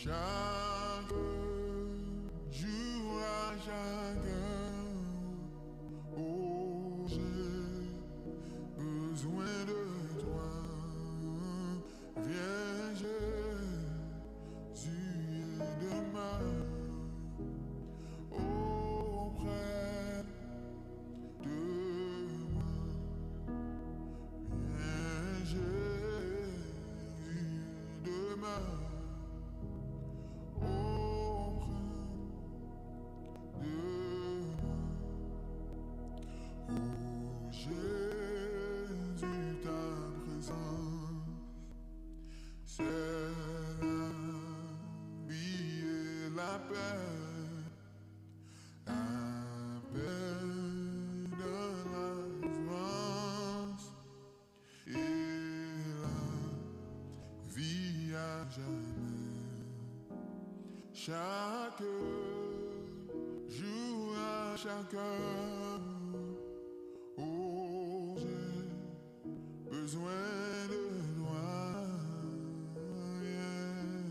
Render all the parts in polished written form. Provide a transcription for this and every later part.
Chaque jour à chaque heure, oh, j'ai besoin de toi. Viens, Jésus, et demeure auprès de moi. Viens, Jésus, et demeure Jésus, ta présence, c'est la vie et la paix dans la souffrance et la vie à jamais. Chaque jour à chaque heure, oh, j'ai besoin de toi. Yeah.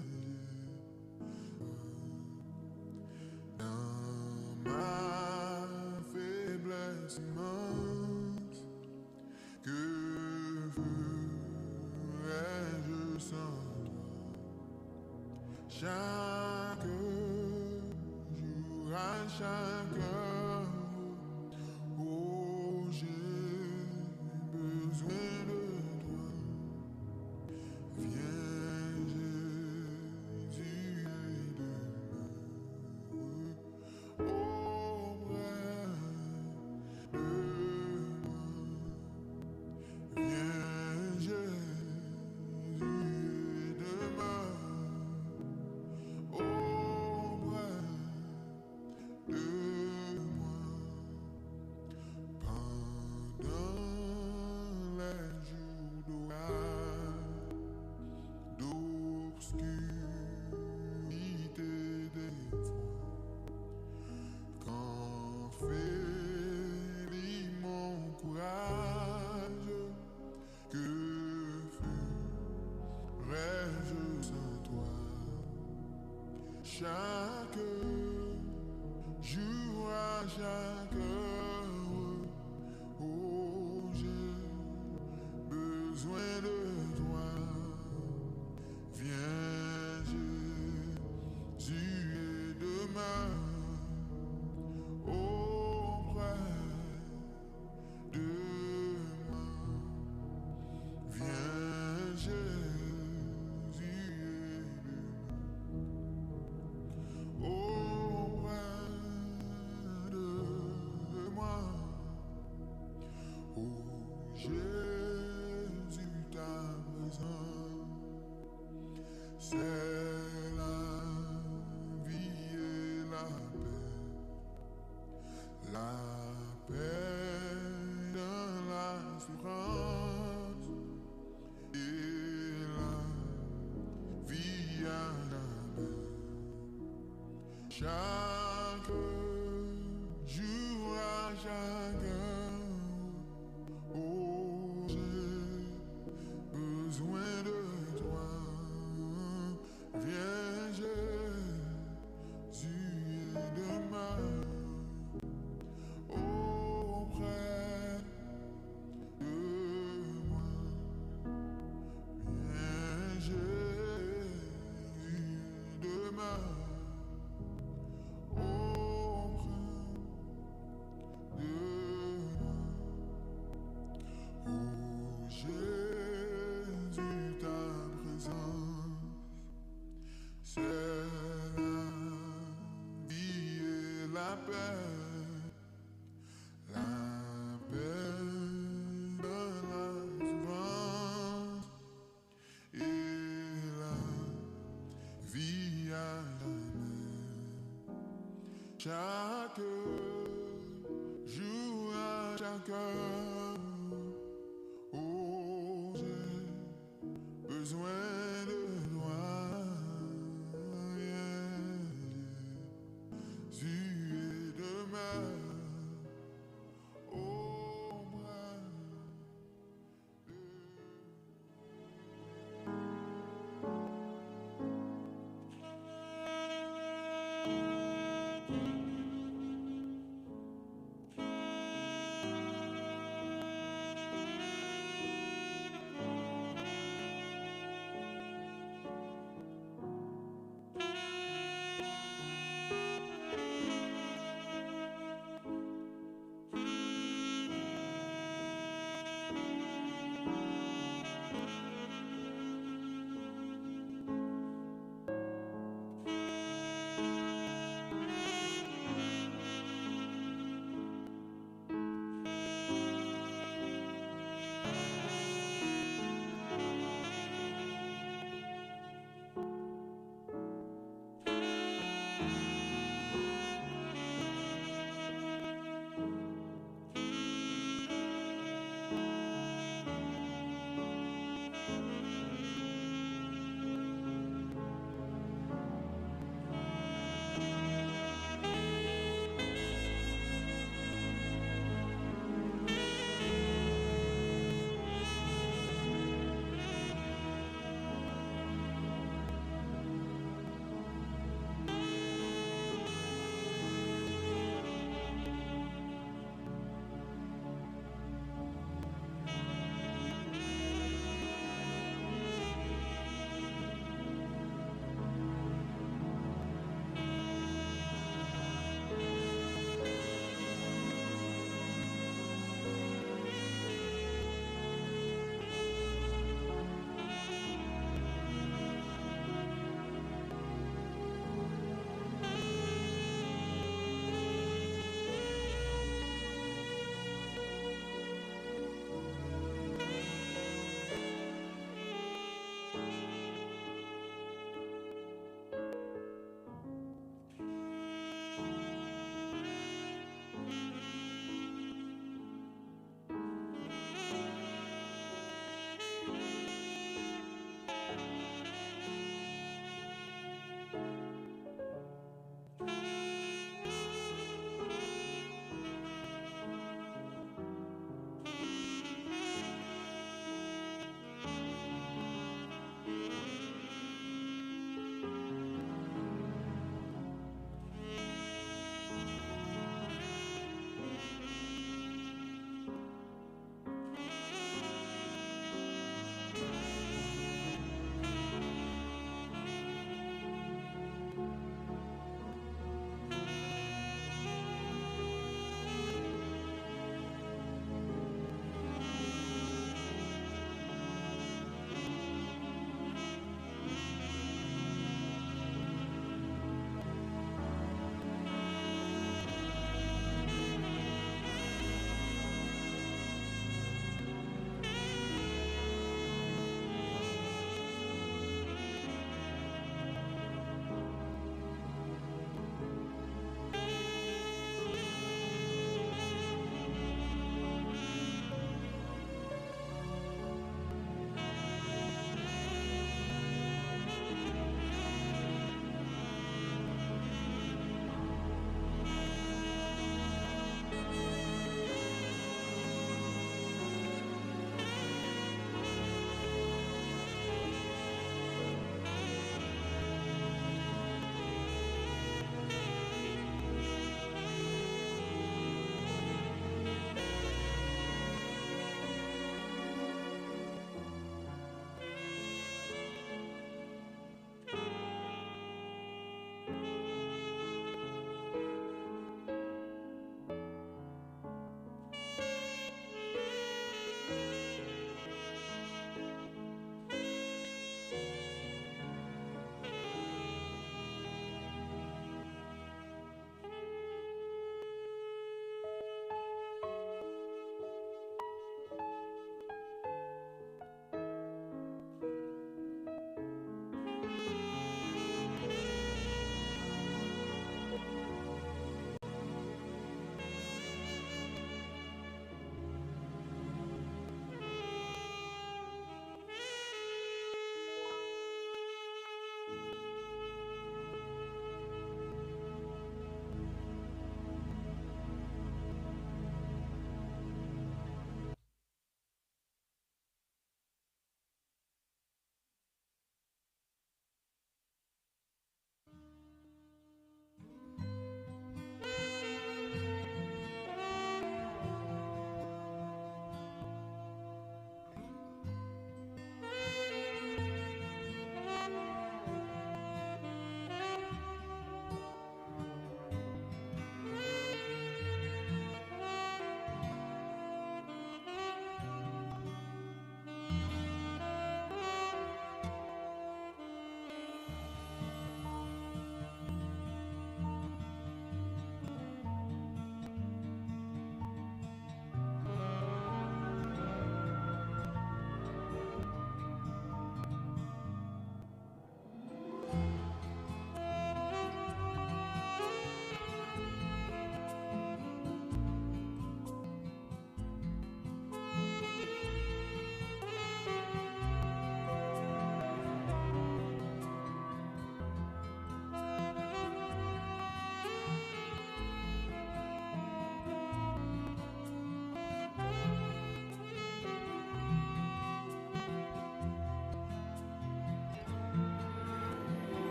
Dans ma faiblesse immense, que ferais-je sans toi? Chaque jour à chaque heure, oh, j'ai besoin de toi. Viens, Jésus, et demeure auprès de moi. Viens, Jésus, et demeure auprès de moi. Pendant les jours d'orage, d'obscurité, d'effroi, quand faiblit mon courage, que ferais-je sans toi? Chaque jour à chaque heure, oh, j'ai besoin de toi. Viens, Jésus, et demeure auprès de moi. Viens, Jésus, et demeure auprès de moi. Oh, Jésus, ta présence, c'est la vie et la paix dans la souffrance et la vie à jamais. Chaque jour à chaque heure, oh, j'ai besoin de toi. Viens, Jésus, et demeure auprès de moi. Viens, Jésus, et demeure auprès de moi. Oh, Jésus, ta présence, c'est la vie et la paix dans la souffrance et la vie à jamais. Chaque jour à chaque heure, oh, j'ai besoin de toi. Yeah. Jésus, et demeure auprès de moi.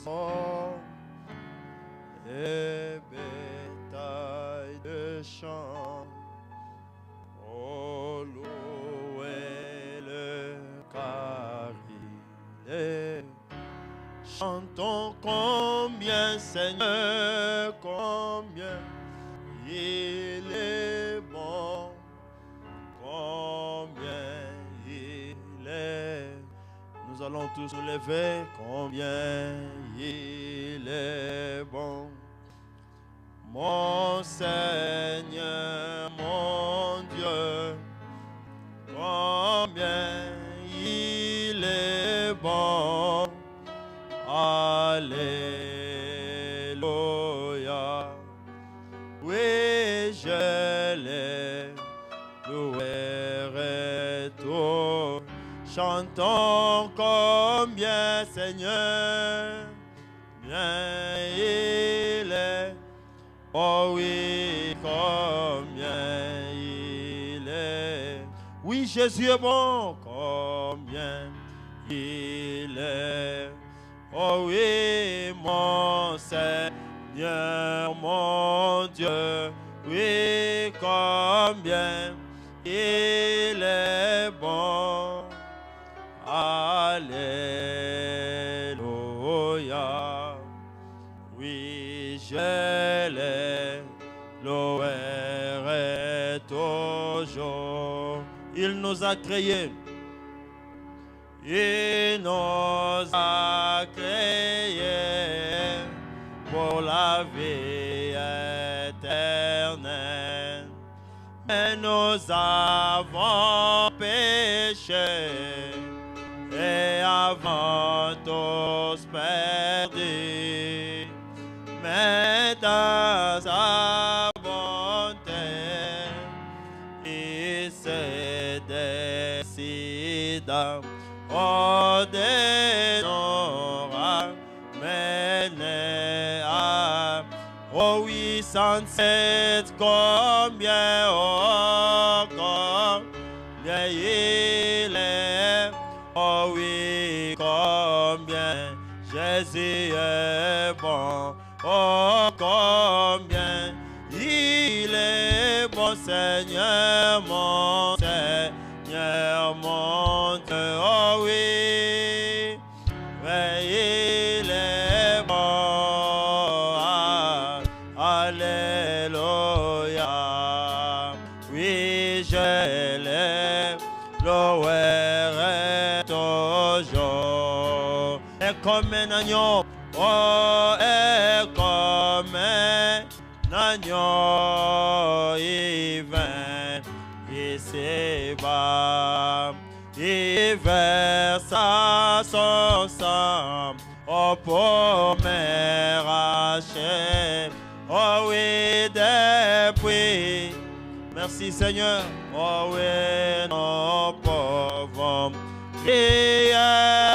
oiseaux et bétail de champ. Oh, louez le carillé. Chantons combien, Seigneur, combien il est bon, combien il est. Nous allons tous nous lever, combien il est bon. Mon Seigneur, mon Dieu, combien il est bon. Alléluia. Oui, je l'ai loué tout. Chantons combien, Seigneur, bien il est. Oh oui, combien il est. Oui, Jésus est bon, combien il est. Oh oui, mon Seigneur, mon Dieu, oui, combien il est bon. Alléluia. Oui, je l'ai loué toujours. Il nous a créés. Il nous a créés pour la vie éternelle. Mais nous avons péché et avons tous perdu. Mais dans sa bonté, il s'est décidé de nous ramener à 807 combien, oh, combien il est, oh oui, combien Jésus est bon, oh combien il est bon, Seigneur, mon Seigneur, mon Dieu, oh oui, mais il est bon, alléluia, oui, je l'ai loué toujours, et comme un agneau, oh, et comme un agneau, il vient ici-bas, il versa son sang, oh, pour me racheter, oh oui, depuis, merci Seigneur, oh oui, nous pouvons crier,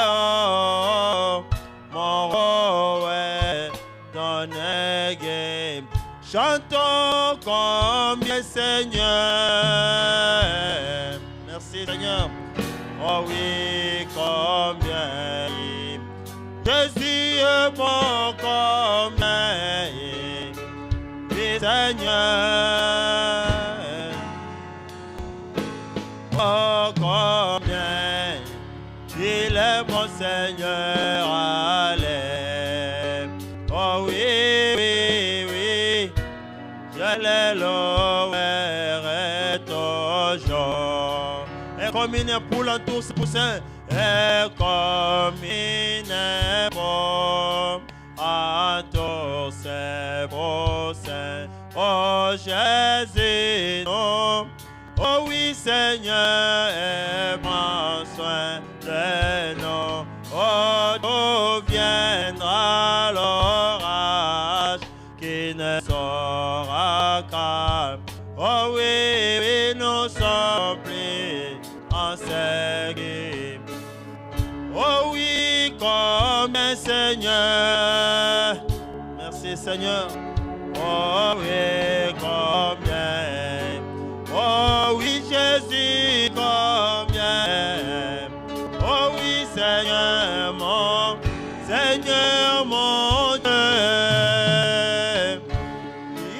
oh, mon roi est donné, chantons combien Seigneur, merci Seigneur, oh oui, combien Jésus est bon, combien oui Seigneur, oh combien il est bon Seigneur, allez, oh oui, oui, oui, je l'ai loué toujours, et comme une poule en tous ses poussins, et comme une pomme en tous ses poussins, oh Jésus, non. Oh oui, Seigneur, et prends soin de nous. Oh, d'où viendra l'orage qui ne sera calme. Oh oui, oui, nous sommes pris en série. Oh oui, combien, Seigneur. Merci, Seigneur. Oh oui, combien. Oh oui, Jésus, combien. Oh oui, Seigneur, mon Seigneur, mon Dieu,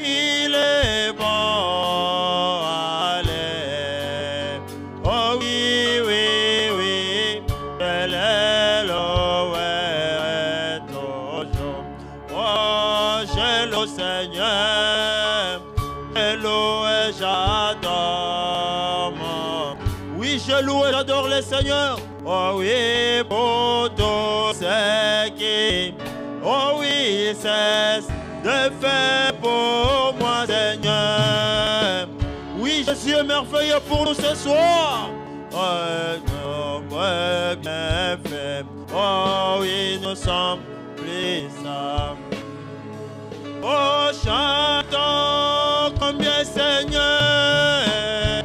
il est bon, allez. Oh oui, oui, oui, elle est louée toujours. Oh, j'ai le Seigneur, j'ai loué, j'adore. Oui, je loue et j'adore le Seigneur. Oh oui, pour tout ce qui, oh oui, il cesse de faire pour moi, Seigneur. Oui, Jésus est merveilleux pour nous ce soir. Oh, nombreux bienfaits. Oh oui, nous sommes puissants. Oh, chantons combien, Seigneur.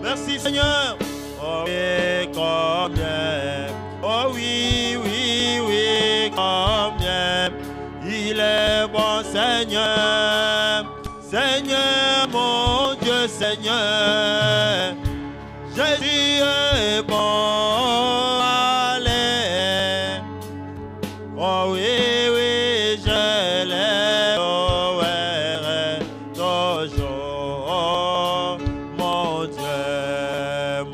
Merci, Seigneur. Oh oui, combien. Oh oui, oui, oui, combien. Il est bon, Seigneur. Seigneur, mon Dieu, Seigneur. Jésus est bon. Allez. Oh oui, oui, je l'ai loué toujours. Mon Dieu,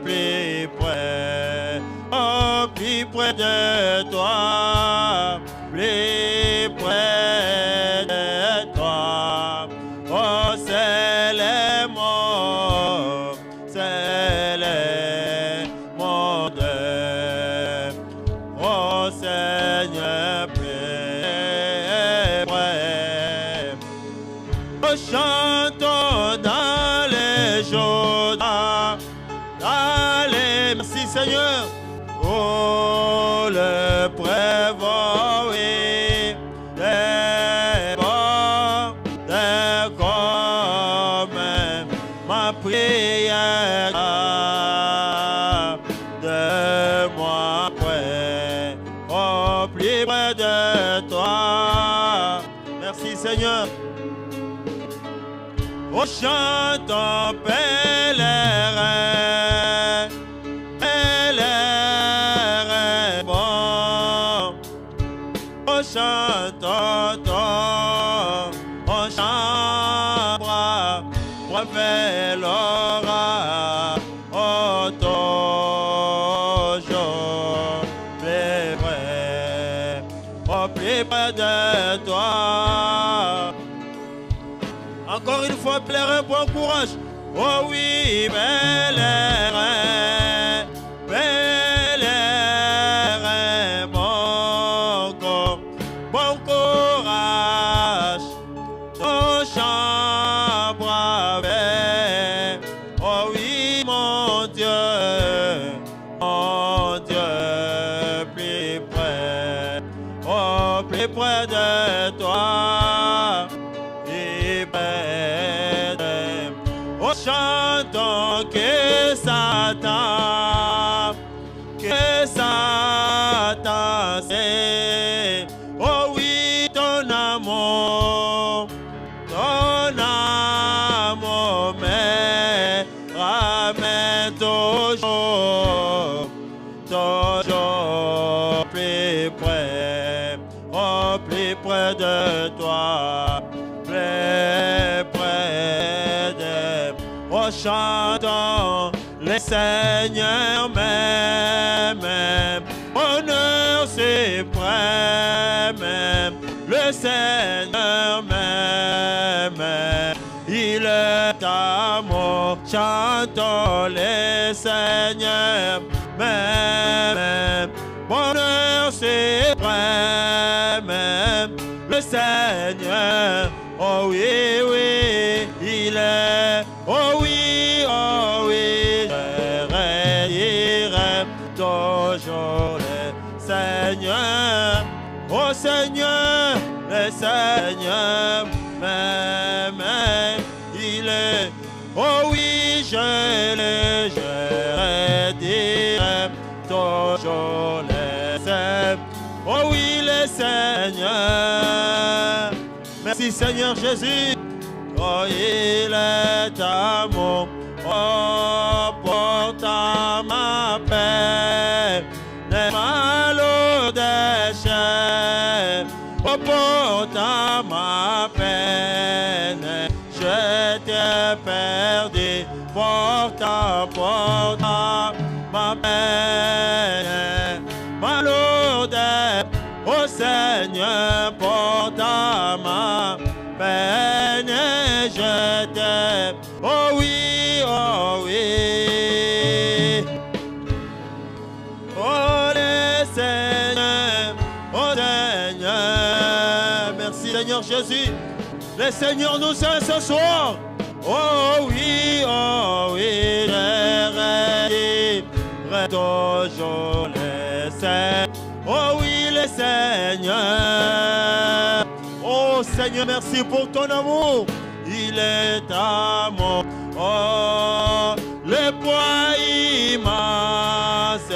plus près. Oh, plus près de toi. Plus près de toi. Oh, c'est les mots, c'est les mots de, oh Seigneur, plus près. Oh, chantons dans les jours, dans les, merci Seigneur. Oh, le prévoit, oui, des bons, des comme ma prière de moi près, oh, plus près de toi. Merci Seigneur. Oh, chantons pèlerin, pèlerin bon. Oh, chantons ton, oh, chambre, prophète l'aura, oh, toujours plus près, oh, plus près de toi. Encore une fois, pèlerin, bon courage. Oh oui, pèlerin, pèlerin, bon courage. Ton chambre avec, oh oui, mon Dieu, plus près, oh, plus près de toi. Oh, chantons que Satan c'est, oh oui, ton amour me ramène toujours plus près, oh, plus près de toi. Plus près de, oh, chantons le Seigneur même, honneur suprême, le Seigneur même, il est amour, chantons le Seigneur même, honneur suprême, le Seigneur. Oh oui, oui, il est, oh oui, je raillerai toujours le Seigneur. Oh Seigneur, le Seigneur même, il est, oh oui, je dirai toujours le Seigneur. Oh oui, le Seigneur. Merci Seigneur Jésus. Oh, il est amour. Oh, porte ma paix. ma lourdeur, ô Seigneur, porte ma peine et je t'aime. Oh oui, oh oui. Oh le Seigneur, oh Seigneur. Merci Seigneur Jésus. Le Seigneur nous aime ce soir. Oh oui, toujours le Seigneur. Oh oui, le Seigneur. Oh Seigneur, merci pour ton amour. Il est amour. Oh, le poids immense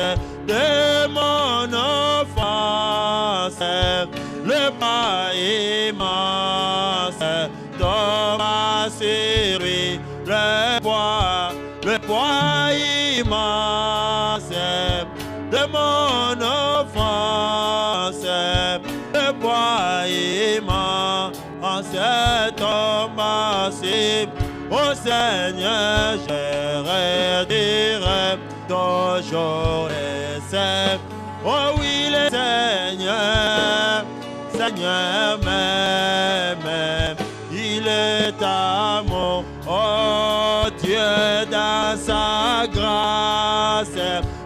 de mon enfance. Le poids immense de ma série. Le poids immense de mon enfance. Le poids immense de ma série. Ô Seigneur, je redirai toujours les saints. Oh oui, le Seigneur, Seigneur m'aime, il est amour. Oh Dieu, dans sa grâce,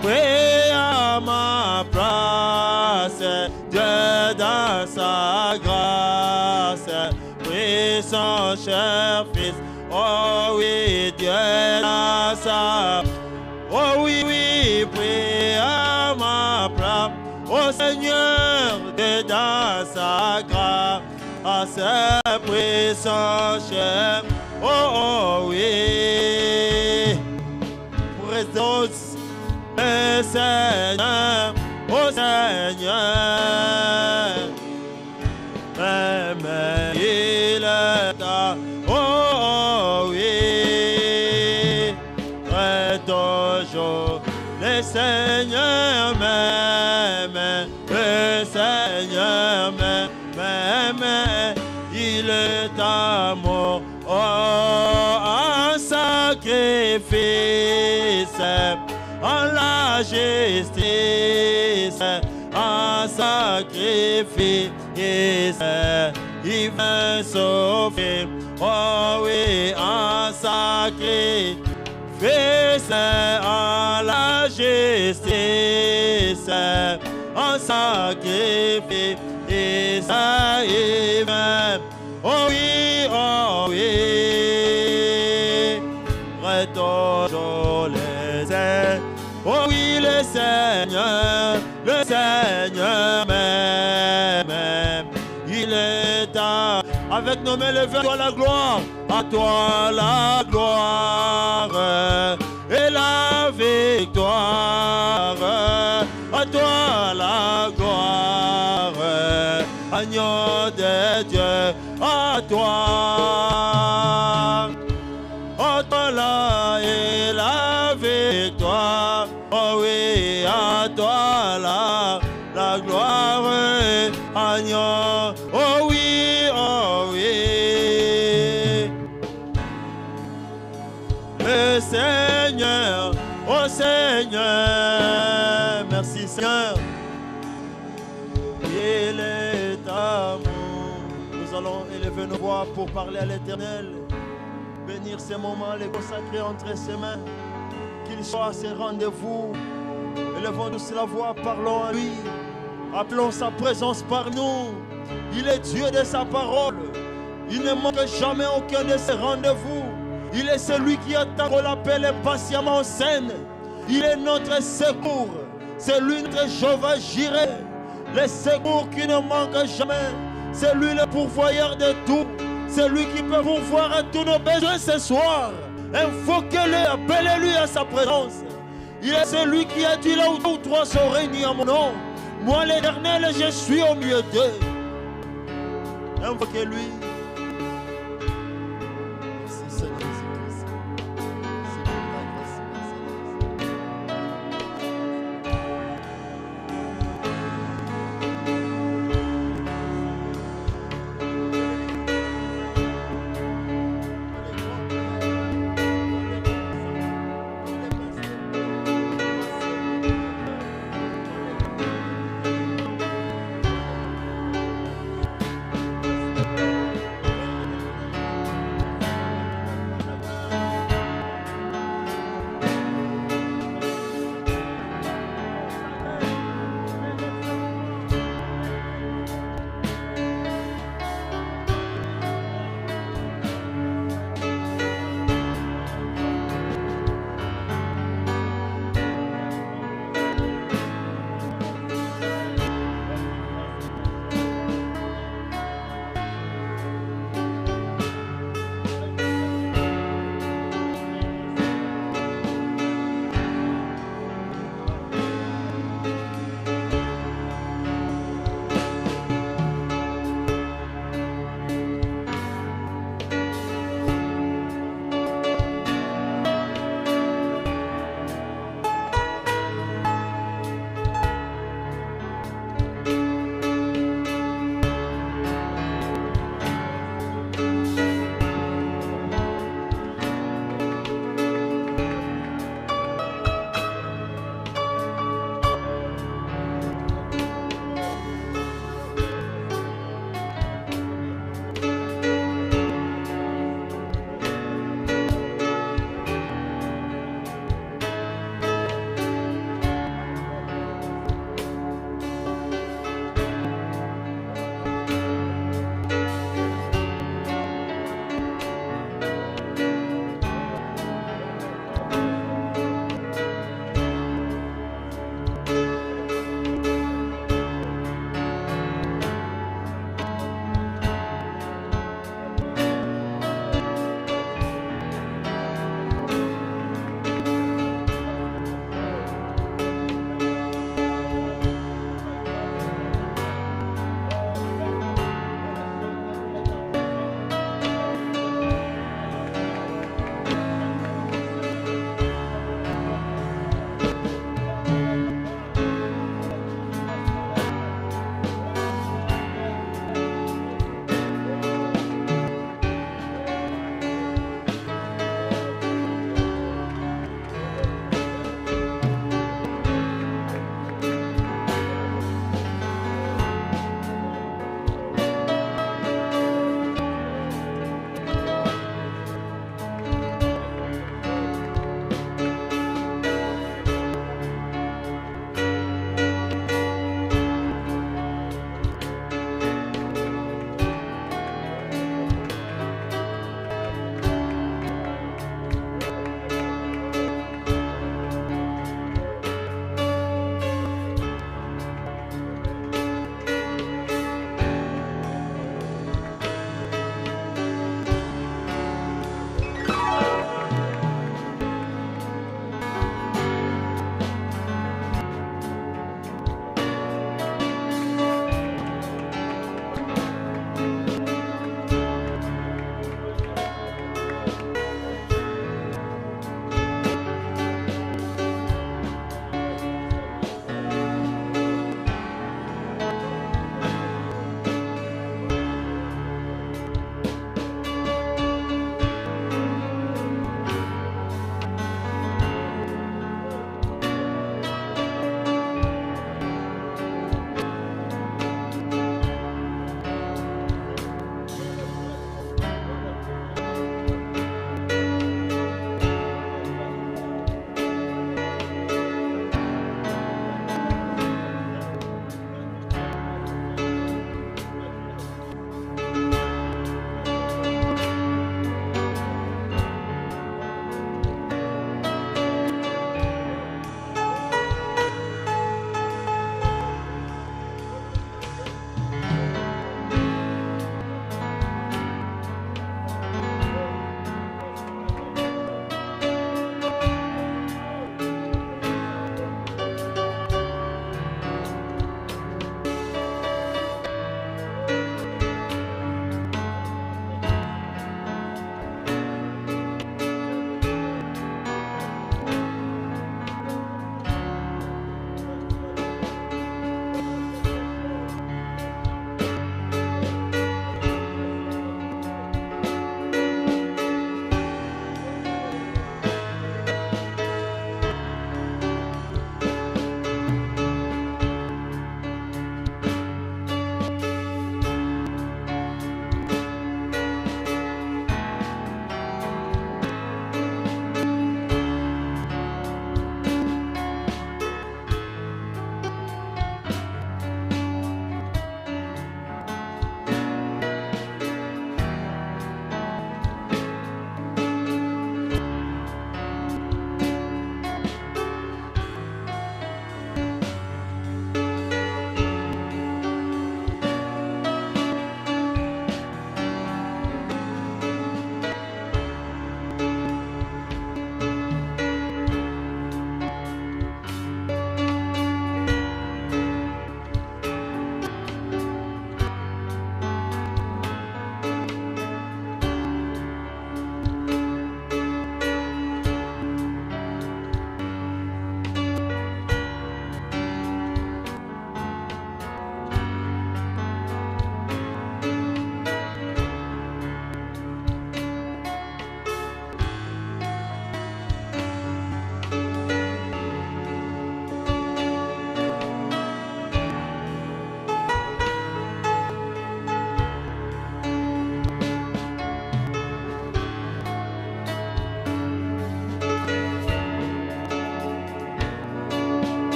prie à ma place. Dieu, dans sa grâce, prie son cher Fils. Oh oui, Dieu dans sa... Oh oui, oui, prie à ma place. Oh Seigneur, Dieu dans sa grâce, prie son cher. Oh, oh oui. Présence, le Seigneur, oh Seigneur. Même il est là. Oh oui, toujours le Seigneur m'aime, le Seigneur m'aime, il est amour, oh, un sacrifice, en la justice, un sacrifice, il veut sauver. Oh oui, un sacrifice en la justice, un sacrifice, il veut. Oh oui, oh oui, toujours le Seigneur. Oh oui, le Seigneur m'aime, il est à... Avec nos mains levées, à toi la gloire, à toi la gloire et la victoire, à toi la gloire, agneau de Dieu, à toi la et la victoire, oh oui, à toi la gloire, agneau, oh oui, oh oui. Le Seigneur, oh Seigneur, merci Seigneur, il est amour. Nous allons élever nos voix pour parler à l'Éternel, bénir ces moments, les consacrer entre ses mains, qu'il soit à ses rendez-vous. Élevons tous la voix, parlons à lui, appelons sa présence par nous. Il est Dieu de sa parole, il ne manque jamais aucun de ses rendez-vous. Il est celui qui attend qu'on l'appelle impatiemment en scène. Il est notre secours, c'est lui notre Jéhovah Jireh, le secours qui ne manque jamais. C'est lui le pourvoyeur de tout, c'est lui qui peut pourvoir à tous nos besoins ce soir. Invoquez-le, appelez-lui à sa présence. Il est celui qui a dit là où trois sont réunis en mon nom. Moi l'Éternel, je suis au milieu d'eux. Invoquez-lui. Merci Seigneur Jésus-Christ. Merci pour ta grâce,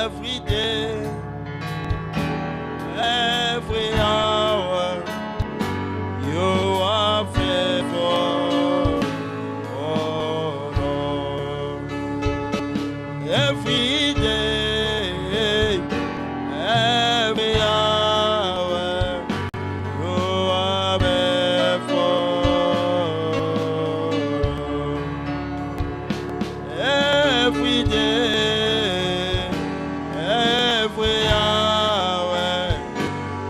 every day, every hour, you are faithful, oh Lord. Every day, every hour, you are faithful. Every day, every hour,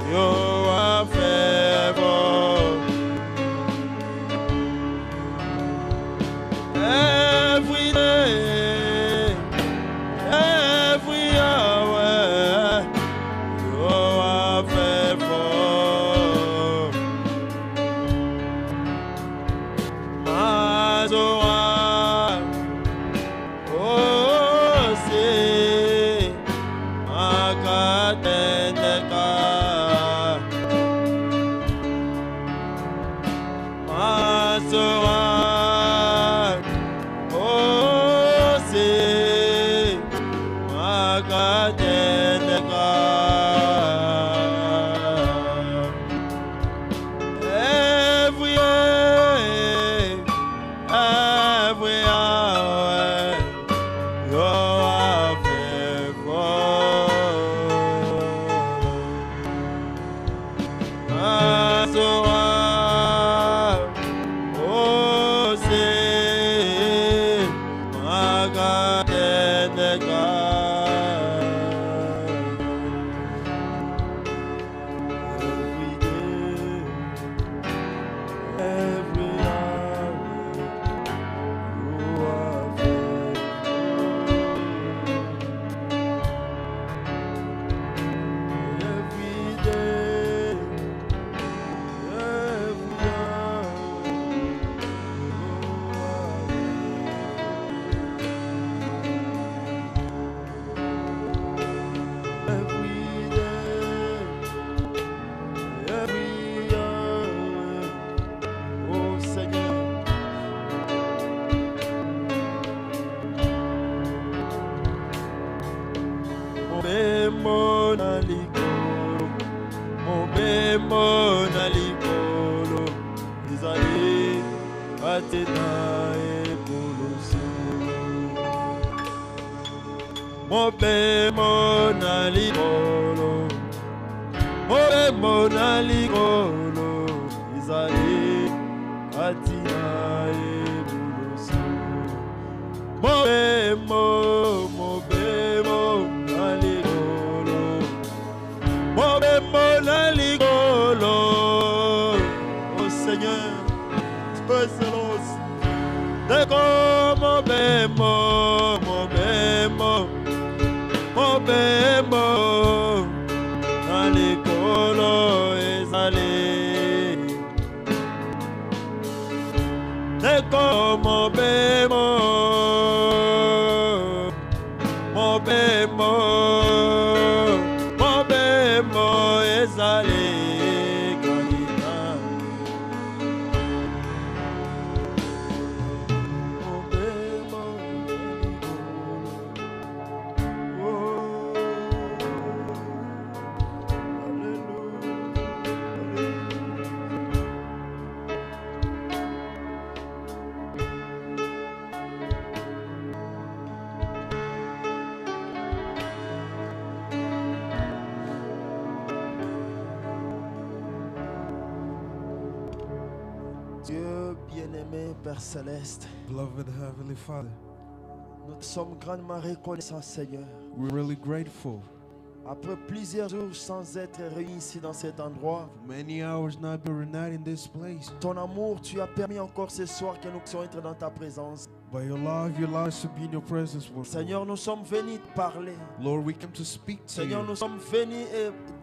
you are faithful. Every day, every hour, you are faithful. My soul, oh, say, Akatendeka. My soul, oh, say, Akatendeka. Every day, every hour, you are faithful. My soul, oh, say, Akatendeka. Every day, every hour, you are faithful. Every day, every hour, every day, every hour, oh Seigneur. Mon bémon à l'icolo, ils allaient à Téna et Poloso. Mon bémon à l'icolo, ils allaient à Téna et Poloso. Mon bémon à l'icolo, mon bémon à l'icolo, oh Seigneur, tu es excellence. D'accord, mon bémon, à l'icolo, ils allaient. D'accord, mon bémon, ils allaient candidat. Mon bémon, oh, Dieu bien-aimé, Père Céleste, Beloved Heavenly Father, nous sommes grandement reconnaissants, Seigneur. we're really grateful. Après plusieurs jours sans être réunis ici dans cet endroit, Many hours not being reunited in this place. ton amour, tu as permis encore ce soir que nous puissions être dans ta présence. By your love, you allow us to be in your presence, Lord. Seigneur, nous sommes venus te parler. Lord, we came to speak to Seigneur, you. nous sommes venus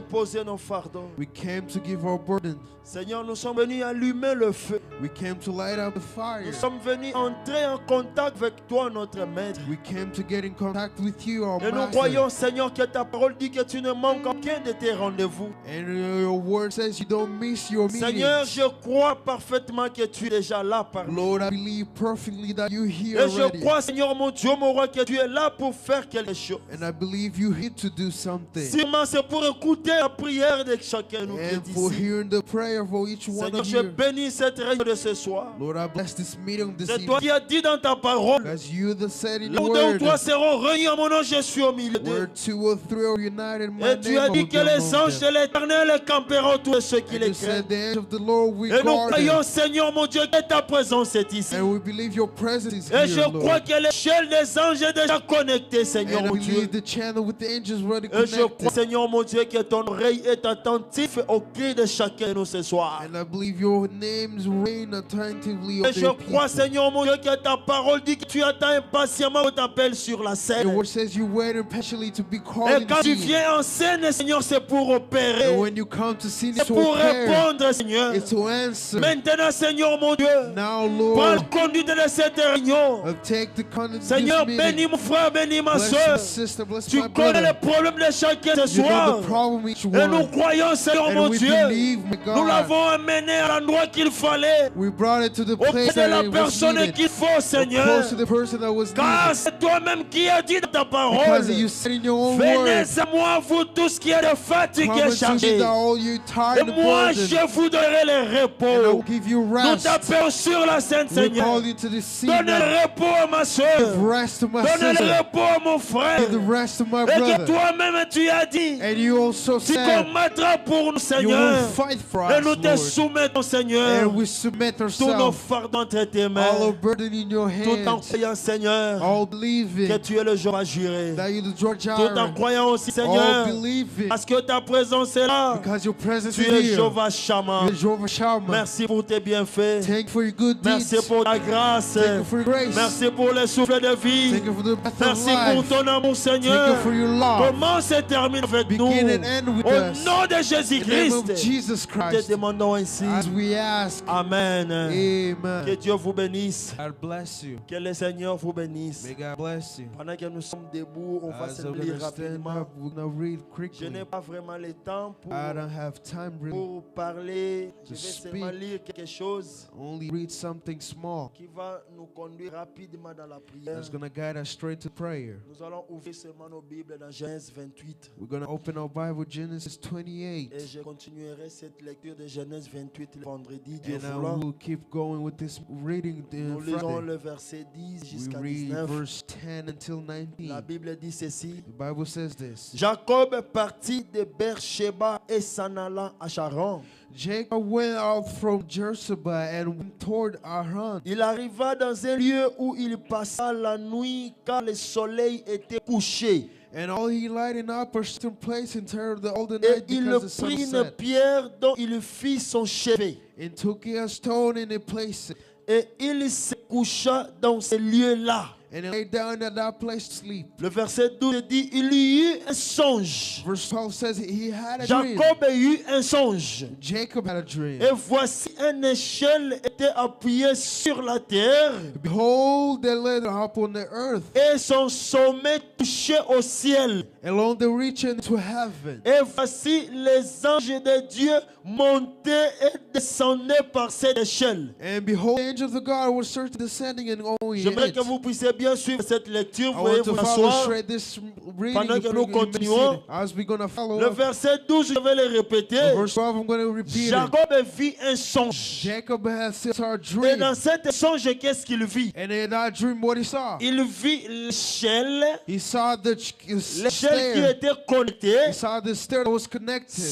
poser nos fardeaux. We came to give our burden. Seigneur, nous sommes venus allumer le feu. We came to light up the fire. Nous sommes venus entrer en contact avec toi, notre Maître. We came to get in contact with you, our Et nous Master. croyons, Seigneur, que ta parole dit que tu ne manques aucun de tes rendez-vous. And your word says you don't miss your Seigneur, meetings. je crois parfaitement que tu es déjà là parmi nous. Lord, I believe perfectly that you're here Et je already. crois, Seigneur mon Dieu, mon roi, que tu es là pour faire quelque chose. And I believe you're here to do something. Sûrement, c'est pour écouter la prière de chacun de nous qui And est for ici. hearing the prayer for each one Seigneur, of je you. bénis cette réunion de ce soir. Lord, I bless this meeting this C'est toi evening. qui as dit dans ta parole, As you that said in là your où deux ou word, trois seront réunis en mon nom, je suis au milieu d'eux. where 2 or 3 are united in my Et tu name, as I dit will que be les among anges them. de l'éternel camperont tous ceux qui And les you said craignent. the angel of the Lord will Et nous guard croyons, them. Seigneur mon Dieu, que ta présence est ici. And we believe your presence is Et je here, crois Lord. que l'échelle des anges est déjà connectée, Seigneur And I mon Dieu. believe the channel with the angels already Et je crois, connected. Seigneur mon Dieu, que ton oreille est attentive au cri de chacun de nous ce soir. And I believe your names reign attentively Et of je your crois, people. Seigneur mon Dieu, que ta parole dit que tu attends impatiemment ton appel sur la Your scène. word says you wait impatiently to be called Et in quand tu scene. viens en scène, Seigneur, c'est pour opérer. And when you come to scene, C'est it's to pour prepare, répondre, Seigneur. it's to answer. Maintenant, Seigneur mon Dieu, Now, prends la Lord, conduite de cette réunion. take the conduct of this Seigneur, bénis meeting. mon frère, bénis ma Bless soeur. my sister, bless Tu my connais les brother. problèmes de chacun ce You know soir. the problem each Et nous one. croyons, Seigneur mon And we Dieu, believe, my nous God, l'avons amené à l'endroit qu'il fallait, we brought it to the auprès place de that la it was personne needed. qu'il faut, Seigneur. Close to the person that was Car needed. c'est toi-même qui as dit dans ta parole. Because you said in your own Venez word, à moi, vous tous qui êtes fatigués come et unto me chargés. that all you tired Et and moi, burdened, je vous donnerai le and I repos. will give you Nous rest. t'appelons sur la scène, We Seigneur. call you to the sea Donne now. le repos à ma soeur. Give rest to my Donne le sister. repos à mon frère. Give the rest to my Et que brother. toi-même tu as dit, And you also tu said combattras pour nous, you will Seigneur. fight for Et us, nous te Lord. soumettons, Seigneur, And we submit tous nos ourselves, fardeaux entre tes all mains. our burden in your Tout en hands, croyant, Seigneur, all que believing tu es le Jéhovah Jireh. that you're the George Tout en Jireh, croyant aussi, all Seigneur, believing parce que ta présence est là. because your presence Tu is es here. Jéhovah Shammah. You're Jehovah Shammah. Merci pour tes bienfaits. Thank you for your good deeds. Merci pour ta grâce. Thank you for your grace. Merci pour le souffle de vie. Thank you for the breath of Merci pour life. ton amour, Thank you Seigneur. for your love. Commence et termine avec nous. Begin and end with Au us. nom de In the name Jésus-Christ, of Jesus te Christ, demandons ainsi. as we ask, Amen. Que amen. Dieu vous bénisse. God bless you. Que le Seigneur vous bénisse. May God bless you. Pendant que nous sommes debout, on va As se we're lire going to stand rapidement. up, we're going to read Je quickly. n'ai pas vraiment le temps I don't have time really pour parler. Je to vais seulement speak. lire quelque chose only read something small qui va nous conduire rapidement dans la prière. that's going to guide us straight to prayer. Nous allons ouvrir seulement nos Bibles dans Genèse 28. We're going to open our Bible, Genesis 28. Et je continuerai cette lecture de Genèse 28 le vendredi, Dieu And I voulant. will keep going with this reading Nous on lisons Friday. le verset 10 We jusqu'à read 19. verse 10 until 19. La Bible dit ceci. The Bible says this. Jacob partit de Beersheba et s'en alla à Charan. Jacob went out from Beersheba and went toward Haran. Il arriva dans un lieu où il passa la nuit car le soleil était couché. And all he lighted up a certain place and terror all the Et night il because the sun prit une set. pierre dont il fit son chevet. And took a stone and he placed it. Et il se coucha dans ce lieu-là. And he lay down at that place to sleep. Le verset 12 dit, il y eut un songe. Verse 12 says he had a dream. Jacob eut un songe. Jacob had a dream. Et voici une échelle était appuyée sur la terre Behold, they led up on the earth, et son sommet touchait au ciel. along the reach into heaven. Et voici les anges de Dieu montaient et descendaient par cette échelle. And behold, the angel of the God was searching, descending and going in J'aimerais it. que vous puissiez bien suivre cette lecture. I Vous voyez want to vous follow asseoir. straight this reading. Pendant que if nous we can be continuons, seated. As we're going to follow Le up. verset 12, je vais le répéter. Verse 12, I'm going to repeat it. Jacob vit un songe. Jacob has seen a Et dream. dans cet songe, qu'est-ce qu'il vit? And in that dream, what he saw? Il vit l'échelle, He saw the l'échelle qui stair. était connectée, He saw the stair that was connected.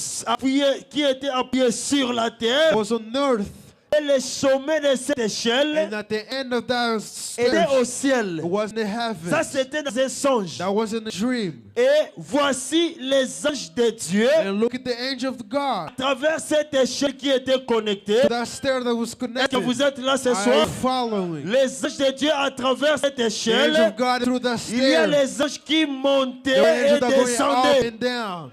qui était appuyée sur la It terre. was on earth. Et le sommet de cette échelle And at the end of that était stair, au it ciel. was in the heavens. Ça, c'était dans un songe. That was in a dream. Et voici les anges de Dieu And look at the angel of God. à travers cette échelle qui était connectée. That stair that was Est-ce que connected. vous êtes là ce I soir? am following. Les anges de Dieu à travers cette The angel échelle. of God through that Il y a stair. les anges qui The montaient angels et that are going up descendaient. and down.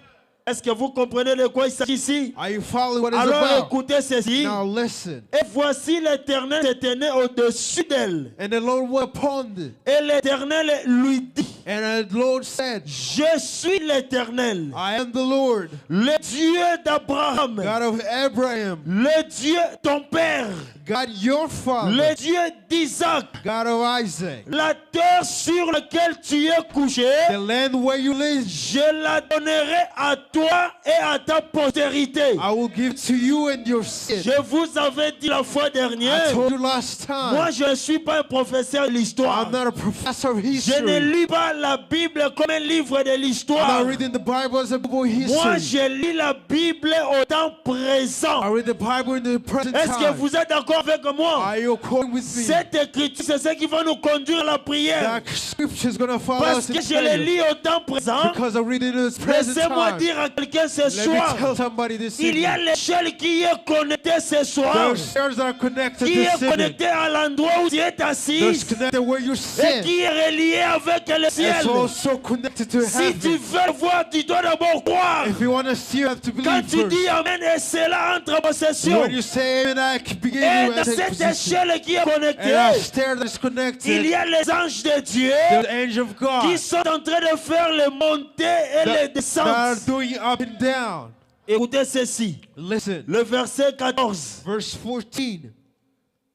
Est-ce que vous comprenez de quoi il s'agit ici? Are you following what it's Alors about? écoutez ceci. Now listen. Et voici l'Éternel se tenait au-dessus d'elle. And the Lord went upon it. Et l'Éternel lui dit, And the Lord said, je suis l'Éternel, I am the Lord, le Dieu d'Abraham, God of Abraham, le Dieu ton père, God your father, le Dieu d'Isaac, God of Isaac, la terre sur laquelle tu es couché, the land where you live, je la donnerai à toi et à ta postérité. I will give to you and your seed. Je vous avais dit la fois I dernière, told you last time, moi je ne suis pas un professeur de l'histoire. I'm not a professor of Je ne history. lis pas la Bible comme un livre de I'm l'histoire. not reading the Bible as a book of Moi, history. je lis la Bible au temps présent. I read the Bible in the present Est-ce que time. vous êtes d'accord avec moi? Are you according with me? Cette écriture, c'est ce qui va nous conduire à la prière. That scripture is going to follow Parce us que in je le prayer. lis au temps présent. Because I'm reading in the present Laissez-moi time. dire à quelqu'un ce Let me soir, tell somebody this il y a evening. l'échelle qui est connectée ce soir, There are stairs that are connected qui this est evening. connectée à l'endroit où tu es assis There's connected where you et sit. qui est reliée avec le ciel. It's also connected to Si tu heaven. veux voir, tu dois d'abord croire. If you want to see, you have to Quand believe tu first. dis Amen et cela entre en possession. When you say amen, I can begin Et you dans and take cette position. échelle qui est And that connectée, stair that's il connected, y a les anges de Dieu the angel of qui God sont en train de faire les montées et les that are descentes. doing up and down. Écoutez ceci, Listen, le verset 14. verse 14.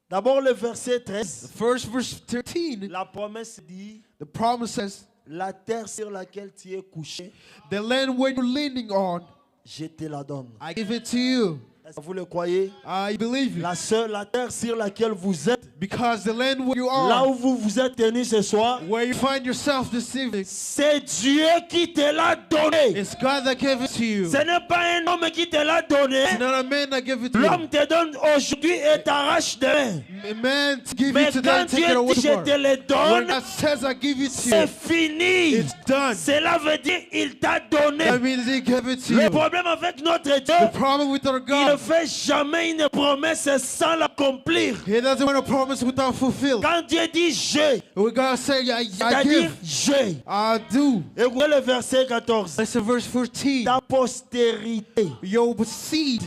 D'abord le verset 13. First verse 13, La promesse dit, the promise says, la terre sur laquelle tu es couché, the land where you're leaning on, je te la donne. I give it to you. Est-ce que vous le croyez? I believe it. La terre sur laquelle vous êtes, Because the land where you là are, où vous vous êtes tenu ce soir, where you find yourself this evening, c'est Dieu qui te l'a donné. it's God that gave it to you. Ce n'est pas un homme qui te l'a donné. It's not a man that gave it to L'homme you. te donne aujourd'hui et t'arrache demain. A man to give Mais it to quand them, take it Dieu away dit je te tomorrow. le When donne, God says I give it to c'est you, fini. it's done. Cela veut dire il t'a donné. That means he gave it to Le you. problème avec notre The Dieu, problem with our il ne God, fait jamais une promesse sans l'accomplir. he doesn't want a promise without fulfilled. Quand Dieu dit je, We gotta say, I c'est-à-dire give, je. I do. Écoutez le verset 14. Listen, verse 14. Ta postérité, Your seed,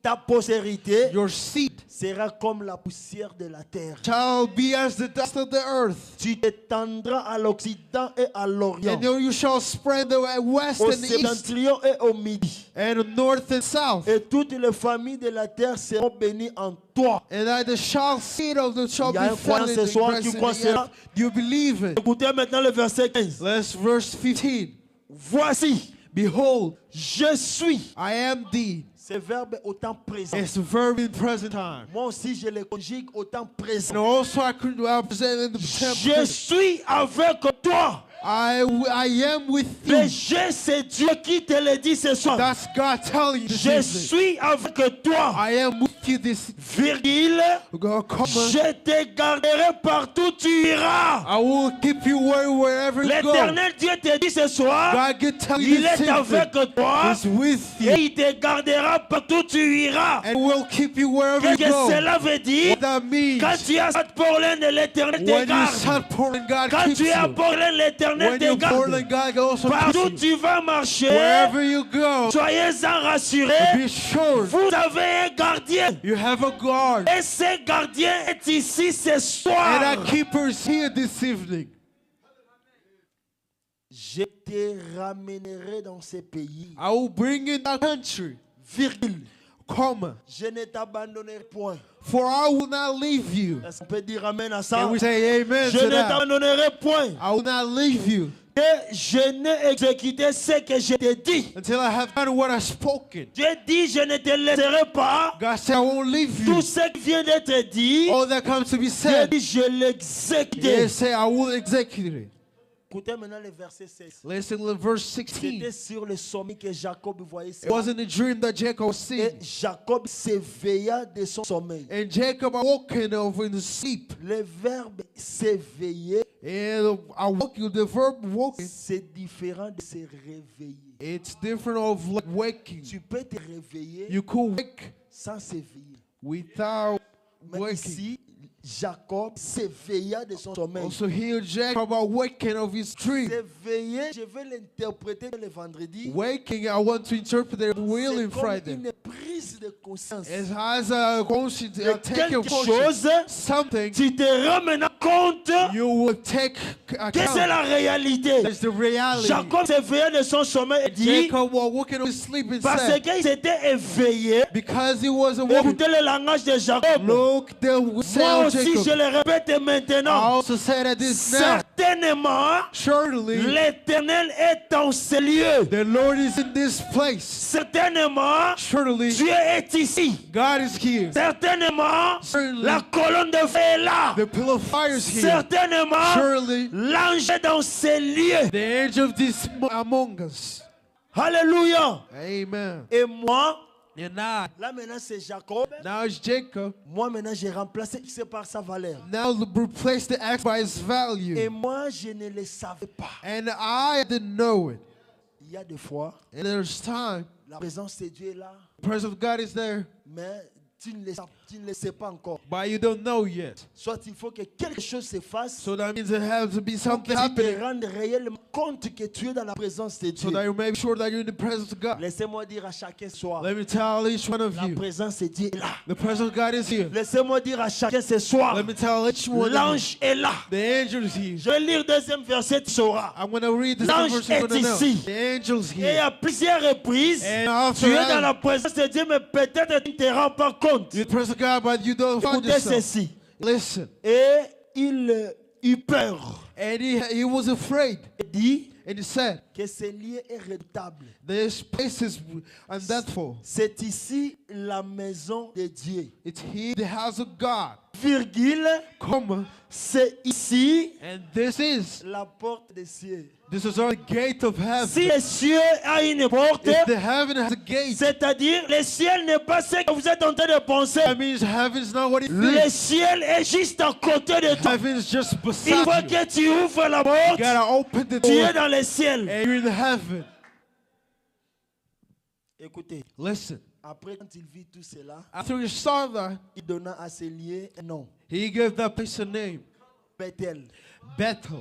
ta postérité your seed sera comme la poussière de la terre. shall be as the dust of the earth. Tu t'étendras à l'Occident et à l'Orient, And you shall spread the west au and the east, septentrion et au midi. and the north and south. Et toutes les familles de la terre seront bénies en toi. And I, the shall seed of the shall Il y a be un croyant fed ce in soir the qui breast croit of the cela. earth. Do you believe it? Écoutez maintenant le verset 15. Let's verse 15. Voici, Behold, je suis. I am thee. Ce verbe est au temps présent. It's a verb in present time. Moi aussi, je le conjugue au temps And présent. also I could present in the Je temple. suis avec toi. I am with Le you. je, c'est Dieu qui te le dit ce soir. That's God telling you this Je evening. suis avec toi. I am with you this Virgule, comma. je te garderai partout où tu iras. I will keep you wherever you go. L'éternel Dieu te dit ce soir, God can tell you il this est avec evening. toi He's with et you il te gardera partout où tu iras. and will keep you wherever you Qu'est-ce que go. cela veut dire? What that means, Quand tu es à Port-Laine, l'éternel te when you garde. start pouring, God Quand keeps tu es à you. Port-Laine, l'éternel When te you pour, garde. God also Partout où keeps you. tu vas marcher, Wherever you go, soyez-en rassurés, be sure vous avez un gardien. you have a guard. Et ce gardien est ici ce And soir. that keeper is here this evening. Je te ramènerai dans ce pays. I will bring in that country, Virgule. comma, Je ne t'abandonnerai point. for I will not leave you. Est-ce qu'on peut dire amen à ça? And we say amen Je to ne that. t'abandonnerai point. I will not leave you Et je n'ai exécuté ce que je t'ai dit. until I have done what I've spoken. Dieu dit, je ne te laisserai pas. God said, I won't leave you. Tout ce qui vient d'être dit, All that comes to be Dieu said, dit, je l'exécute. He said, I will execute it. Écoutez maintenant le verset 16. Listen to verse C'était 16. sur le sommet que Jacob voyait It ça. wasn't a dream that Jacob was Et seeing. Jacob s'éveilla de son sommeil. And Jacob awoken over in sleep. Le verbe s'éveiller, And awoken, the verb woken, c'est différent de se réveiller. it's different of like waking. Tu peux te réveiller You could wake sans s'éveiller. without Mais waking. ici, Jacob s'éveilla de son sommeil. Also here Jacob awakened of his dream. S'éveiller, je vais l'interpréter le vendredi. Waking, I want to interpret the will C'est in comme Friday. une prise de conscience. It has a conscience, De a take quelque of conscience. chose, Something tu te remets compte you will take que c'est account. la réalité. That's the reality. Jacob s'est éveillé de son sommeil et dit, Jacob was walking on his sleep and parce said, qu'il s'était éveillé, because he was a woman, écoutez le langage de Jacob. look the Moi sound of aussi, je Jacob. le répète I maintenant. also said at this now, Certainement, surely l'Éternel est en ce lieu. the Lord is in this place. Certainement, Surely Dieu est ici. God is here. Certainement, Certainly, la colonne de feu est là. the pillar of fire is here. Certainement, Surely l'ange est dans ces lieux. the angel of this among us. Alléluia. Amen. Et moi, And now, là maintenant c'est Jacob. now it's Jacob. Moi maintenant j'ai remplacé c'est par sa valeur. Now replace the axe by its Et value. moi je ne le savais pas. And I didn't know it. Il y a des fois, And there's time, la présence de Dieu est là, the presence of God is there, mais tu ne le sais pas encore. but you don't know yet. Soit il faut que quelque chose se fasse So that means there has to be pour que something tu te happening, rendes réellement compte que tu es dans la présence de so Dieu. that you make sure that you're in the presence of God. Laissez-moi dire à chacun ce soir, Let me tell each one of la you, présence de Dieu est là. the presence of God is here. Laissez-moi dire à chacun ce soir, Let me tell each one of you, l'ange est là. the angel is here. Je vais lire deuxième verset, tu sauras. I'm going to read this L'ange verse. You're est gonna know. ici. The angel's Et à here. plusieurs reprises, And after tu es dans that, la présence de Dieu, mais peut-être tu ne te rends pas compte. you're the presence of God, but you don't find Écoutez yourself. ceci. Listen. Et il eut peur. And he was afraid. Il dit And he said, que ce lieu est redoutable. this place is undeathful. C'est ici la maison de Dieu. It's here, the house of God. Virgule, Comma. c'est ici And this is la porte des cieux. This is our gate of heaven. Si les cieux a une porte, If the heaven has a gate, c'est-à-dire le ciel n'est pas ce que vous êtes en train de penser. that means heaven's not what it Le thinks. ciel est juste à côté de toi. Heaven's just Il faut beside you. que tu ouvres la You porte. gotta open the Tu es door dans le ciel. and you're in heaven. Écoutez, Listen, après quand il vit tout cela, after he saw that, il donna à ce lieu un nom. he gave that place a name, Bethel. Bethel.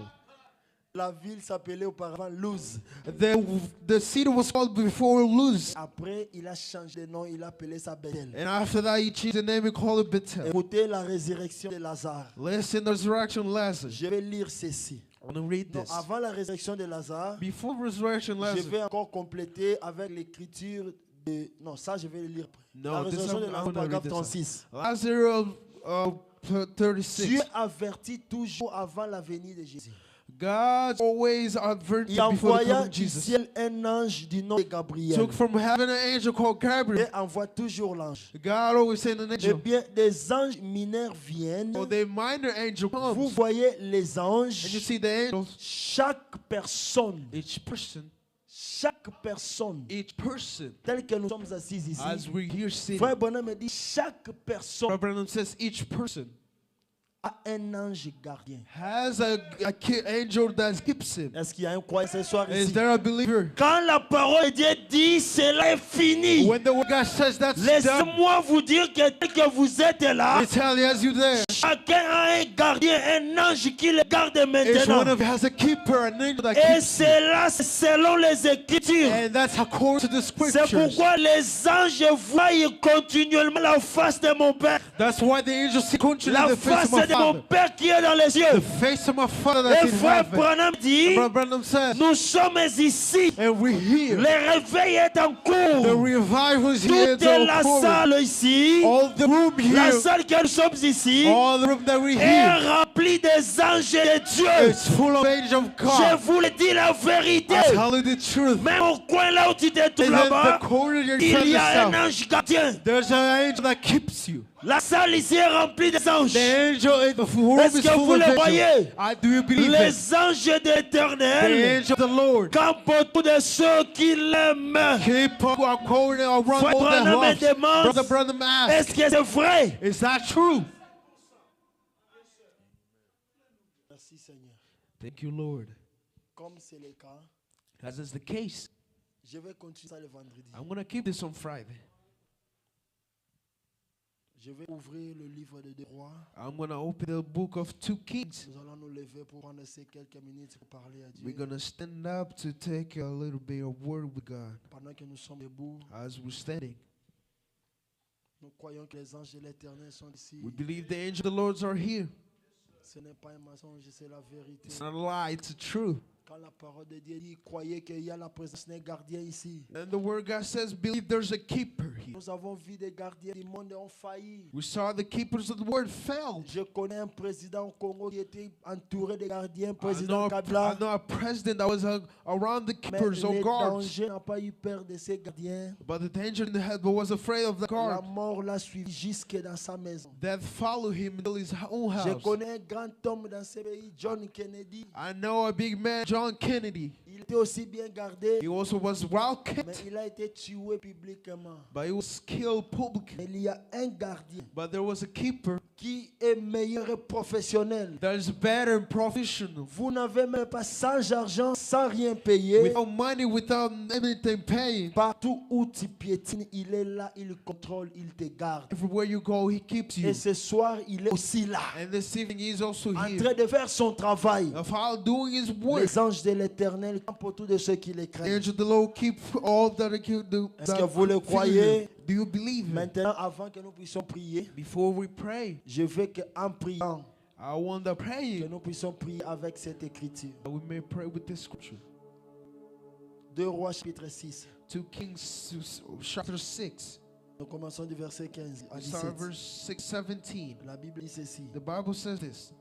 La ville s'appelait auparavant Luz. The city was called before Luz. Après, il a changé de nom, il a appelé ça Bethel. And after that, he changed the name and called it Bethel. Écoutez la résurrection de Lazare. Listen, the resurrection of Lazarus. Je vais lire ceci. I want to read Donc, this. avant la résurrection de Lazare, Before resurrection of je Lazarus. vais encore compléter avec l'écriture de... Non, ça je vais le lire. No, La this résurrection de I'm Lazare, gonna read paragraphe this 36. Lazarus 36. Dieu avertit toujours avant la venue de Jésus. God always adverted Il before the envoya coming of du Jesus. ciel un ange du nom de Gabriel. Took from heaven an angel called Gabriel. Et envoie toujours l'ange. God always sent an Eh angel. bien, des anges mineurs viennent. So the minor angel Vous comes. voyez les And you anges. see the angels. Chaque personne, Each person, telle que nous sommes assis ici. as we here sitting. Frère Bonhomme me dit, chaque personne Brother Branham says each person a un ange gardien. has angel that keeps him. Est-ce qu'il y a un croyant ce soir Is ici? there a believer? Quand la parole de Dieu dit, cela est fini. When the word God says that's done, Laissez-moi vous dire que tel que vous êtes là, it tells you as you there. chacun a un gardien, un ange qui le garde Each one maintenant. of you has a keeper, an angel that Et keeps you. cela, c'est selon les Écritures. And that's according to the C'est scriptures. pourquoi les anges voient continuellement la face de mon Père. That's why the angels see continually La the face face of my de mon Father. Père qui est dans les The cieux. face of my Father that's Et in frère heaven. Branham dit, Brother Branham said, nous sommes ici. and we're here. Le réveil est en The cours. revival is here. Toute la salle ici, All the room la here, salle que nous sommes ici, all the room that we're est here, remplie des anges de Dieu. it's full of angels of Je God. vous le dis la vérité. I tell you the truth. Même au coin là où tu te trouves And then là-bas, the corner you're il y a un yourself, ange gardien. there's an angel that keeps you. La salle ici est remplie des anges. The angel in the room Est-ce is que vous full le of voyez? angels. Do you believe it? Les anges de The l'Éternel angel of the Lord. campent autour de ceux qui l'aiment. Keep up our corner around Frère all the Branham me loves. demande, Brother Branham asked, est-ce que c'est vrai? is that true? Merci Seigneur. Thank you, Lord. Comme c'est le cas, As is the case, je vais continuer ça le vendredi. I'm going to keep this on Friday. Je vais ouvrir le livre de deux rois. I'm going to open the book of 2 Kings. Nous allons nous lever pour prendre ces quelques minutes pour parler à Dieu. We're going to stand up to take a little bit of word with God. Pendant que nous sommes debout, As we're standing, nous croyons que les anges de l'Éternel sont ici. we believe the angels of the Lord are here. Ce n'est pas un mensonge, c'est la vérité. It's not a lie, it's the truth. Quand la parole de Dieu dit, croyez qu'il y a la présence d'un gardien ici. And the word God says, believe there's a keeper here. Nous avons vu des gardiens du monde ont failli. We saw the keepers of the word failed. Je connais un président au Congo qui était entouré de gardiens, I président know Kabila. a president that was around the Mais keepers or le guards. danger n'a pas eu peur de ces gardiens. But the danger in the head, but was afraid of the La guard. mort l'a suivi jusque dans sa maison. That followed him until his own Je house. connais un grand homme dans ce pays, John Kennedy. I know a big man, John Kennedy. Il était aussi bien gardé, He also was well mais kept, il a été tué publiquement. but he was killed publicly. Il y a un gardien But there was a keeper qui est meilleur et professionnel. that is better and professional. Vous n'avez même pas sans argent, sans rien payer. Without money, without anything paying. Partout où tu piétines, il est là, il contrôle, il te garde. Everywhere you go, he keeps you. Et ce soir, il est aussi là, And this evening, he is also en here. train de faire son travail. Of how doing his work. Les anges de l'Éternel campent autour de ceux qui les The craignent. angel of the Lord keep all that do. Est-ce que vous le croyez? Do you believe it? Maintenant, avant que nous puissions prier, Before we pray, je veux qu'en priant, I want to que pray nous puissions prier avec cette écriture. that we may pray with this scripture. 2 Rois chapitre 6. 2 Kings chapter 6. Nous commençons du verset 15 à We start 17. verse 6, 17. La Bible dit ceci. The Bible says this.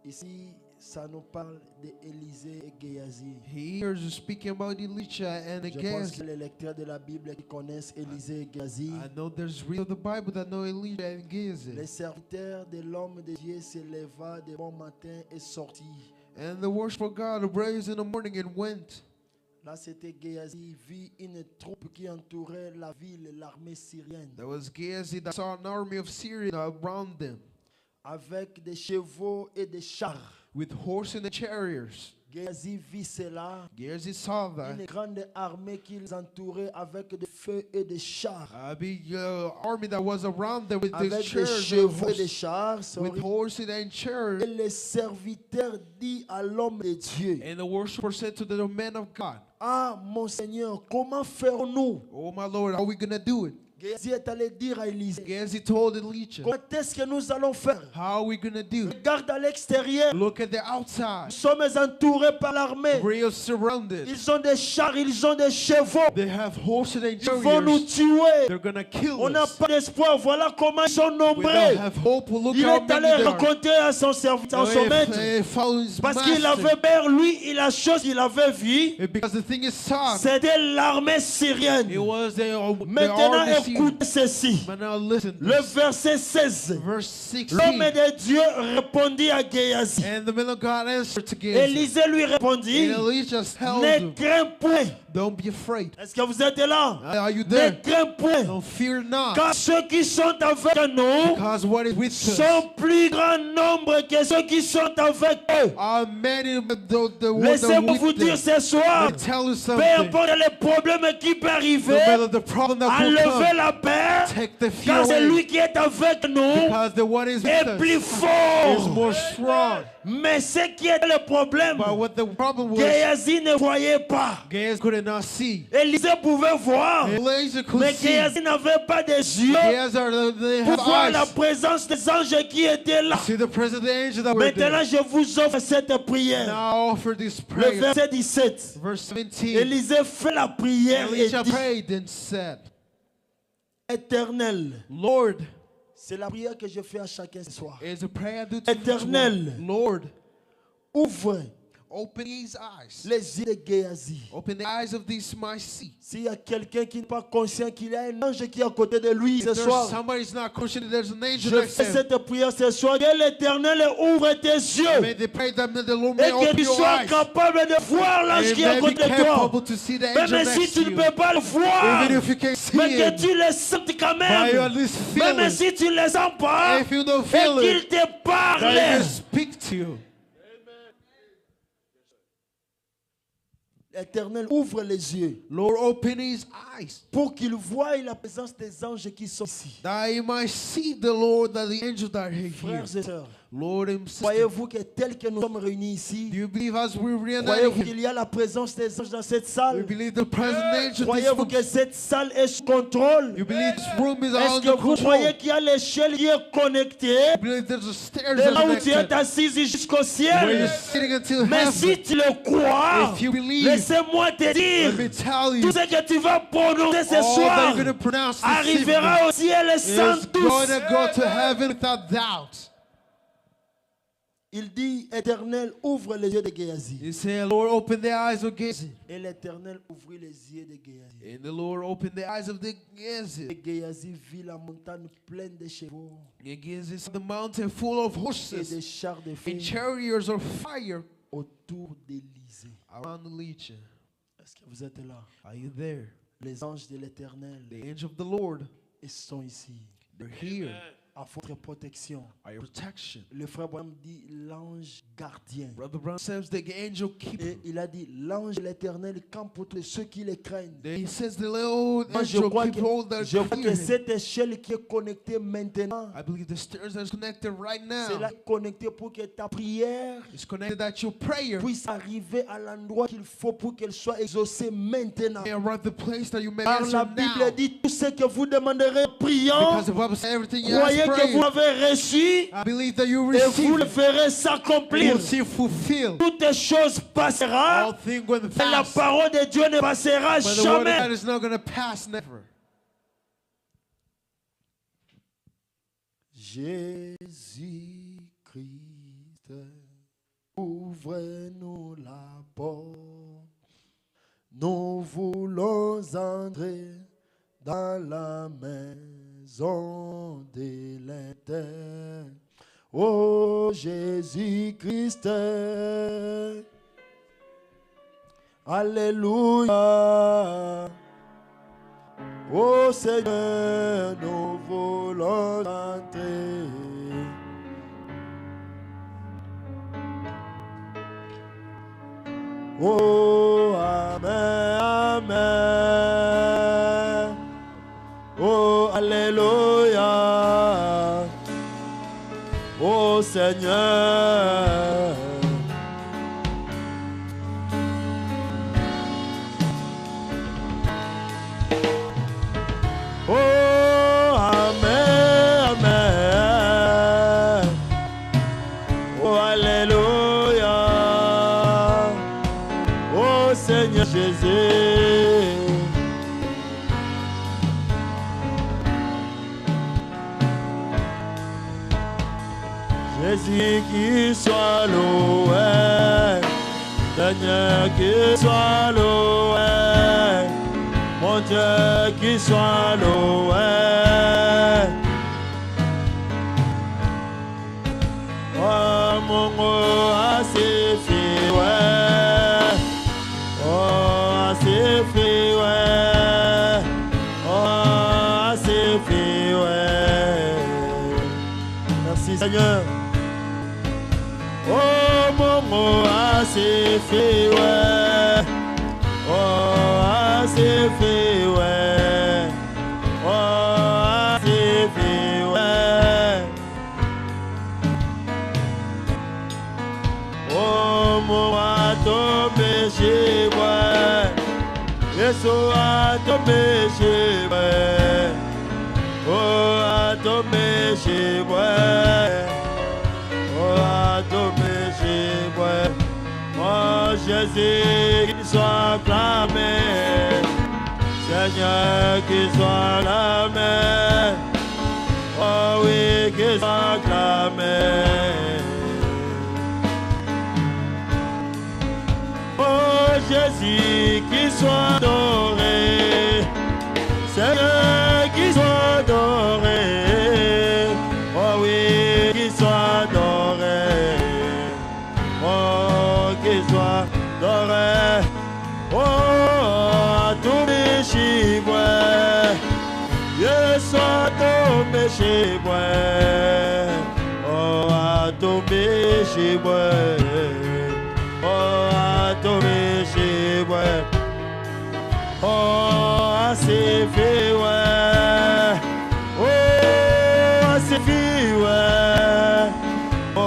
Ici, ça nous parle d'Élisée et Géasi. Here is speaking about Elisha and Je pense Gehazi. que les lecteurs de la Bible qui connaissent Élisée et Géasi, I know there's real the Bible that know Elisha and Gehazi. les serviteurs de l'homme de Dieu se leva de bon matin et sortit. And the worship of God arose in the morning and went. Là, c'était Géasi, vit une troupe qui entourait la ville, l'armée syrienne, There was Gehazi that saw an army of Syria around them avec des chevaux et des chars. with horses and chariots. Géasi vit cela, Gehazi saw une that. grande armée qui les entourait avec des feux et des chars. A big army that was around them with Avec these des chariots chevaux et des and chars. with horses and Et chariots. les serviteurs dit à l'homme de Dieu, And the worshiper said to the man of God, ah mon Seigneur, comment ferons-nous? "Oh my Lord, how are we gonna do it?" Géasi est allé dire à Élisée, Gehazi told Elisha, comment est-ce que nous allons faire? "How are we gonna do it? Regarde à l'extérieur, Look at the outside. nous sommes entourés par l'armée. We are surrounded. Ils ont des chars, ils ont des chevaux. They have horses and Ils vont nous chariots. tuer. They're gonna kill On n'a us. pas d'espoir. Voilà comment ils sont We nombreux. don't have hope. Look Il how est many allé there are. rencontrer à son serviteur, son maître. Follow his Parce qu'il master. avait peur, lui, la chose qu'il avait vue, And because the thing is sad, c'était l'armée syrienne. it was the Maintenant, army scene. écoutez ceci. But now listen. Le verset 16. Verse 16. L'homme de Dieu répondit à Géasi. And the man of God answered to Gehazi. Élisée lui répondit, And Elisha held ne him, crains point. "Don't be afraid. Est-ce que vous êtes là? Are you Ne there? crains point. Don't fear not. Car ceux qui sont avec nous Because what is with us sont plus grand nombre que ceux qui sont avec eux. are many of the ones that Laissez-moi are vous with dire them. ce soir, Let me tell you peu something. importe les problèmes qui peuvent No arriver, matter the problem that will enlevez come, la peur, take the fear car away. celui qui est avec nous Because the one is with est plus us is fort. more strong. Mais ce qui est le problème, But what the problem was, Géasi ne voyait pas. Gehazi could not see. Élisée pouvait voir, Elijah could mais see. Géasi n'avait pas des yeux Gehazi they pour have voir la eyes. présence des anges qui étaient là. See the presence of the angels that were Maintenant, there. je vous offre cette prière. Now offer this Le prayer. verset 17. Verse 17. Élisée fait la prière et Elisha dit, prayed and said, Éternel, Lord, c'est la prière que je fais à chacun ce soir. is a prayer I do to Éternel. each one. Lord, Ouvre open his eyes. les yeux de Géasi. Open the eyes of these my see. S'il y a quelqu'un qui n'est pas conscient qu'il y a un ange qui est à côté de lui If ce there's soir, somebody's not conscious that there's an angel je next fais to him, cette prière ce soir. Que l'Éternel ouvre tes yeux may they pray that the Lord et may que open tu your sois eyes. capable de voir l'ange And qui est à may be côté de toi. capable to see the angel Même si next tu to ne you. peux pas le voir, Even if you can't see mais que him, tu le sentes quand but you at même. least feel Même it. si tu ne le sens pas, If you don't et feel qu'il it, te that parle. he will speak to you. L'Éternel ouvre les yeux Lord, open his eyes, pour qu'il voie la présence des anges qui sont ici. that he might see the Lord, that the angels that are here. Frères et sœurs, Lord and sister, Croyez-vous que tel que nous sommes réunis ici, do you believe as we're reunited croyez-vous here, qu'il y a la présence des anges dans cette you salle? believe the present nature of this Croyez-vous room? que cette salle est sous contrôle? You believe this room is Est-ce under que vous control? croyez qu'il y a l'échelle qui est connectée You believe there's a stairs de that là are où tu es connected assis jusqu'au where ciel? you're sitting until Mais heaven? si tu le crois, If you believe, laissez-moi te let dire, me tell you, tout ce que tu vas prononcer ce all that soir you're going to pronounce this evening arrivera au ciel sans is doute. going to go to heaven without doubt. Il dit, Éternel, ouvre les yeux de Géasi. You say, Lord, open the eyes of Gehazi. Et l'Éternel ouvrit les yeux de Géasi. And the Lord opened the eyes of the Gehazi. Et Géasi vit la montagne pleine de chevaux And Gehazi saw the mountain full of et horses de chars de feu and chariots of fire autour d'Élysée. around the legion. Est-ce que vous êtes là? Are you there? Les anges de l'Éternel, The angels of the Lord, ils sont ici, they're here. à votre protection. Are your protection. Le frère Branham dit l'ange gardien. Brother Brown says the angel keeper. Et il a dit l'ange de l'Éternel campe pour tous ceux qui les craignent. Then he says the little Moi, je angel crois keep all que, that je crois fear que him. cette échelle qui est connectée maintenant, I believe the stairs that is connected right c'est now là connectée pour que ta prière is connected that your prayer puisse arriver à l'endroit qu'il faut pour qu'elle soit exaucée maintenant. may arrive the place that you may Car la answer Bible now. dit tout ce que vous demanderez priant, Because the Bible says everything you croyez ask que pray. vous avez reçu I believe that you et vous receive le it. ferez You s'accomplir. will see fulfilled. Toutes les choses passeront, All things going to mais la pass. parole de Dieu ne passera But the word of God jamais. is not going to pass never. Jésus-Christ, ouvre-nous la porte. Nous voulons entrer dans la maison de l'Éternel. Oh Jésus-Christ, Alléluia. Oh Seigneur, nous voulons entrer. Oh, Amen, Amen. Oh, Alléluia. Oh, Seigneur. Oh, Amen, Amen. Oh, Alléluia. Oh Seigneur Jésus, Jésus qui soit loué, Seigneur qui soit loué, mon Dieu qui soit loué. Oh mon Dieu, assez fait, ouais. Oh, assez fait, ouais. Oh, assez fait, ouais. Merci Seigneur. Oh, mon mot, assez fait, ouais. Oh, assez fait, ouais. Oh, assez fait, ouais. Oh, mon roi, ton péché, ouais. Yesu a tombé chez moi. Oh, a tombé chez moi. Oh, a tombé chez moi. Oh, Jésus, qu'il soit acclamé. Seigneur, qu'il soit acclamé. Oh oui, qu'il soit acclamé. Oh Jésus, qui soit adoré, Seigneur, qui soit adoré, oh oui, qui soit adoré, oh, qui soit adoré, oh, tout péché, moi, je sois tombé chez moi, oh, à tomber chez moi. Oh, à tomber chez moi. Oh, assez fait, ouais. Oh, assez fait, ouais. Oh,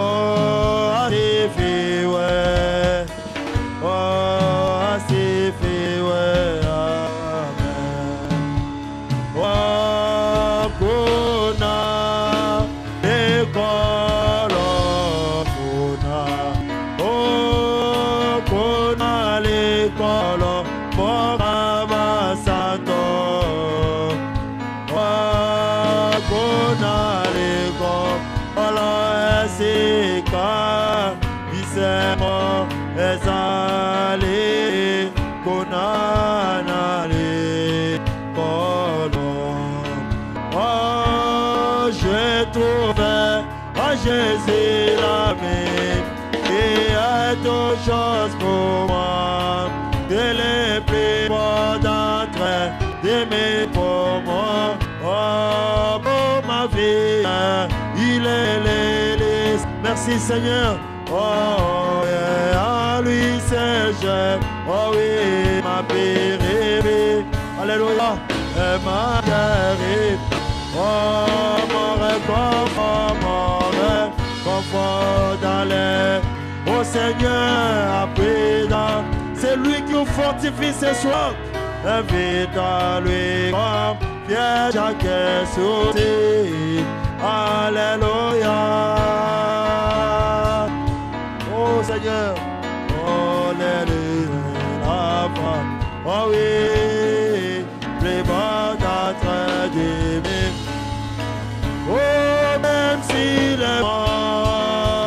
ezali konanali kolom. Oh, j'ai trouvé en Jésus l'ami qui a toute chose pour moi, que les plus beaux d'entre d'aimer pour moi. Oh, pour ma vie, il est l'hélice. Merci Seigneur. Oh, et à lui c'est je. Oh oui, ma périphérie. Alléluia. Et ma guérie. Oh, mon réconfort dans les. Oh Seigneur, appris dans. C'est lui qui nous fortifie ce soir. Invite à lui comme Pierre, Jacques et Souti. Alléluia. Oh Seigneur, oh l'Éléphant, oh oui, les bas d'entre divins. Oh, même s'il est mort,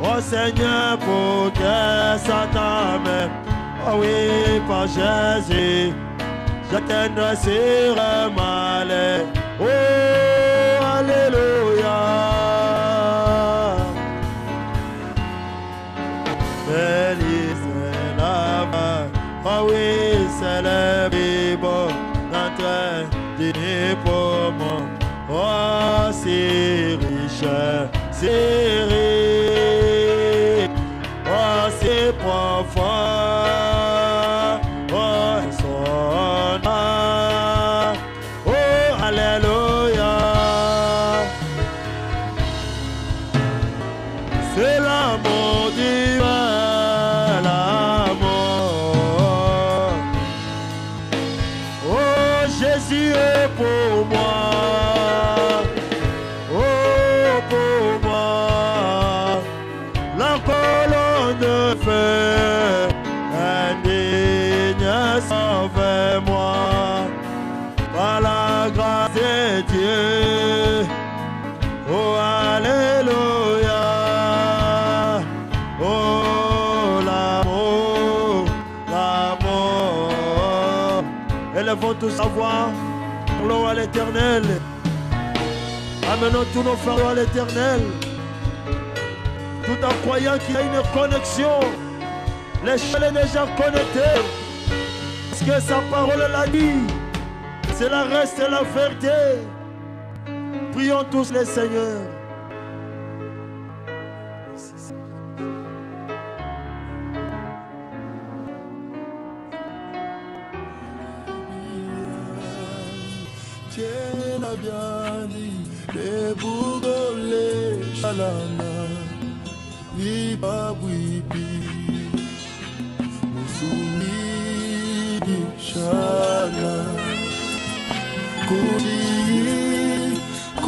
oh Seigneur, pour que Satan m'aime. Oh oui, par Jésus, j'atteindrai sur le mal. Oh, alléluia. Bénisse la main. Oh oui, c'est le Bible d'entrée dîner pour moi. Oh, si riche, si riche. Oh, si profond. C'est l'amour divin, l'amour. Oh, Jésus est pour moi. Oh, pour moi. La colonne de feu, indigne, sauve-moi. Par la grâce de Dieu. Oh, alléluia. Oh, l'amour, l'amour. Élevons tous sa voix, parlons à l'Éternel. Amenons tous nos fardeaux à l'Éternel. Tout en croyant qu'il y a une connexion. L'échelle est déjà connectée. Parce que sa parole l'a dit. C'est la reste et la vérité. Prions tous les Seigneurs. Tiens la bien dit, les bougolés, chalana, viva wipi, musumi chala,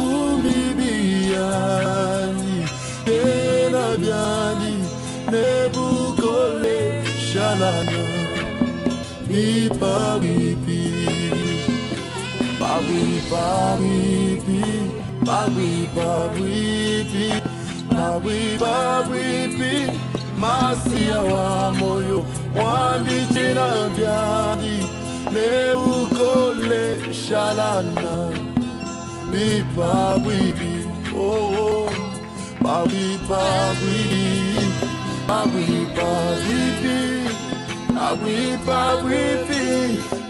kumibiani, tiens la bien dit, les bougolés, chalana, viva wipi. Bawi, bawi, bawi, bawi, bawi, bawi, masia wa moyo, wambi china biadi, ne ukole shalana, bi bawi, oh, bawi, bawi, bawi, bawi, bawi, bawi,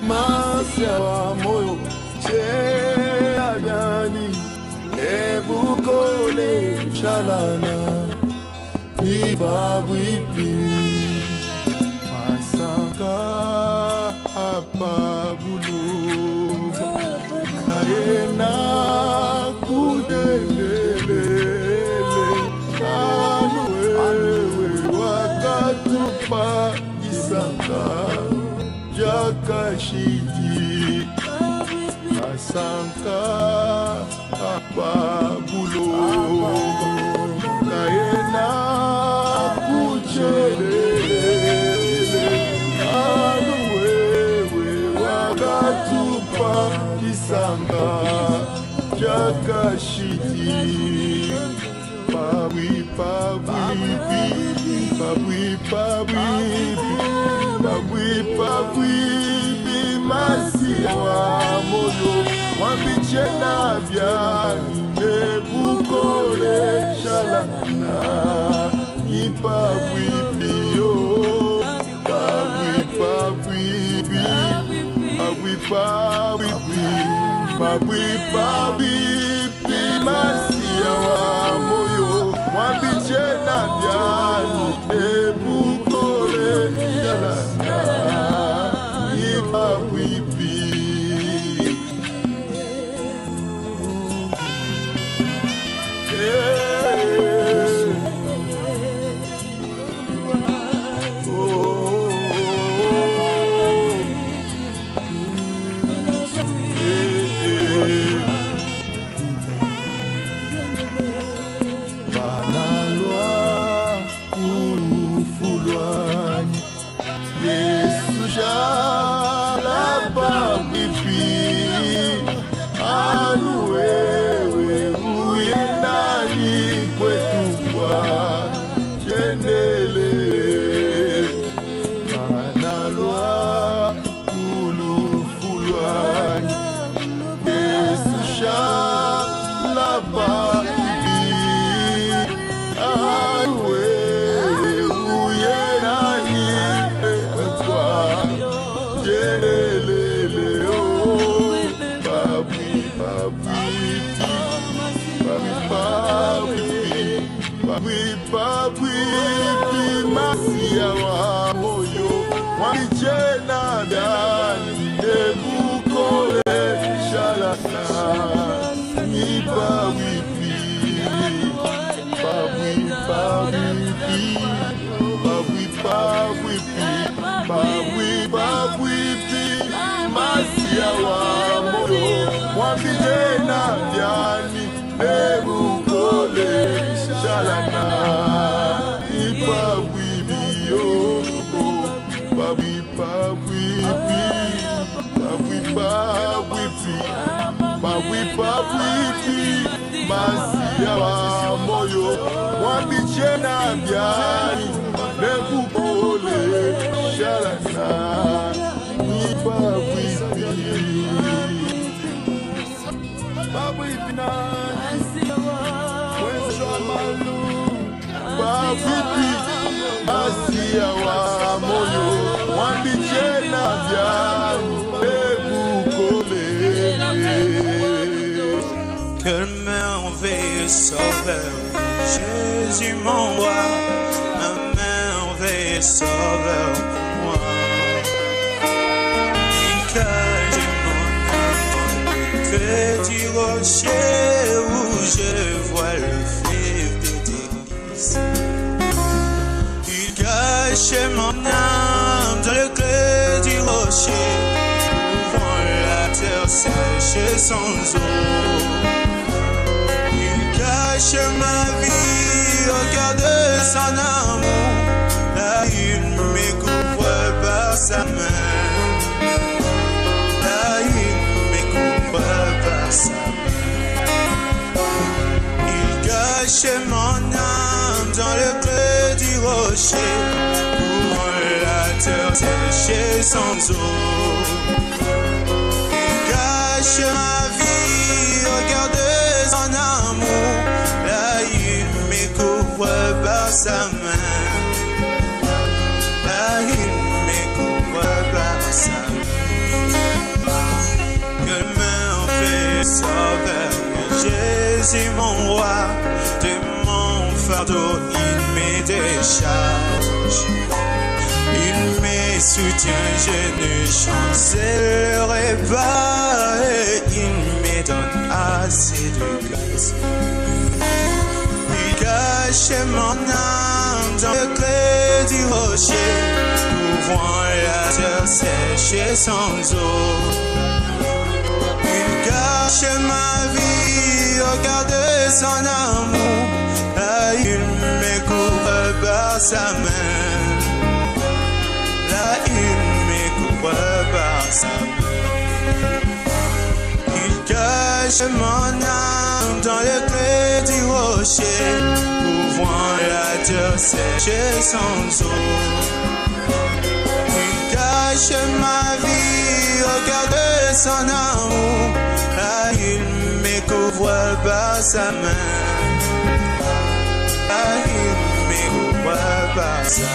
masia wa moyo. Agani, ebukole chalana, viva wipi, masaka apabulu, ayena kudelele, anuewe wakatupa isaka, jakashiti. Sanka apabulo kaena kuchelele anuwewe wakatupa isanga jakashiti pawi Quel merveilleux sauveur, Jésus mon roi, un merveilleux sauveur pour moi. Il cache mon âme dans le creux du rocher où je vois le fleuve des délices. Il cache mon âme dans le creux du rocher où la terre sèche sans eau. Cache ma vie au cœur de son amour. Là, il me couvre par sa main. Là, il me couvre par sa main. Il cache mon âme dans le creux du rocher pour la terre sèche sans eau. Il cache ma vie au cœur de son amour. Par sa main, là il me couvre par sa main. Que merveilleux sauveur, Jésus mon roi, de mon fardeau il me décharge. Il me soutient, je ne chancellerai pas, et il me donne assez de grâce. Cache mon âme dans le creux du rocher, couvrant la terre sèche sans eau. Il cache ma vie au cœur de son amour. Là il me couvre par sa main. Là il me couvre par sa main. Il cache mon âme dans le creux du rocher, couvrant terre sèche sans eau. Il cache ma vie au cœur de son amour. Là, il me couvre par sa main. Là, il me couvre par sa main.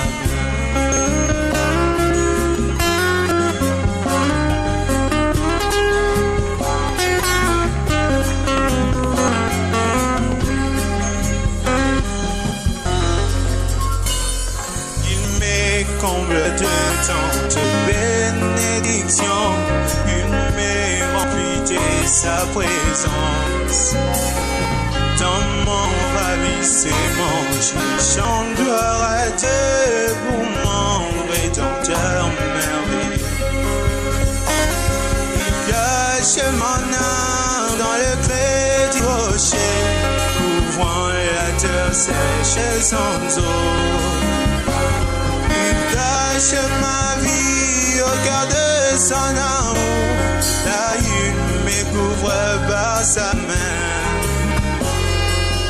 Comble de tant de bénédictions, il me remplit de sa présence. Dans mon ravissement, je chante gloire à Dieu pour mon rédempteur merveilleux. Il cache mon âme dans le creux du rocher, couvrant la terre sèche sans eau. Cache ma vie au cœur de son amour. Là, il me couvre par sa main.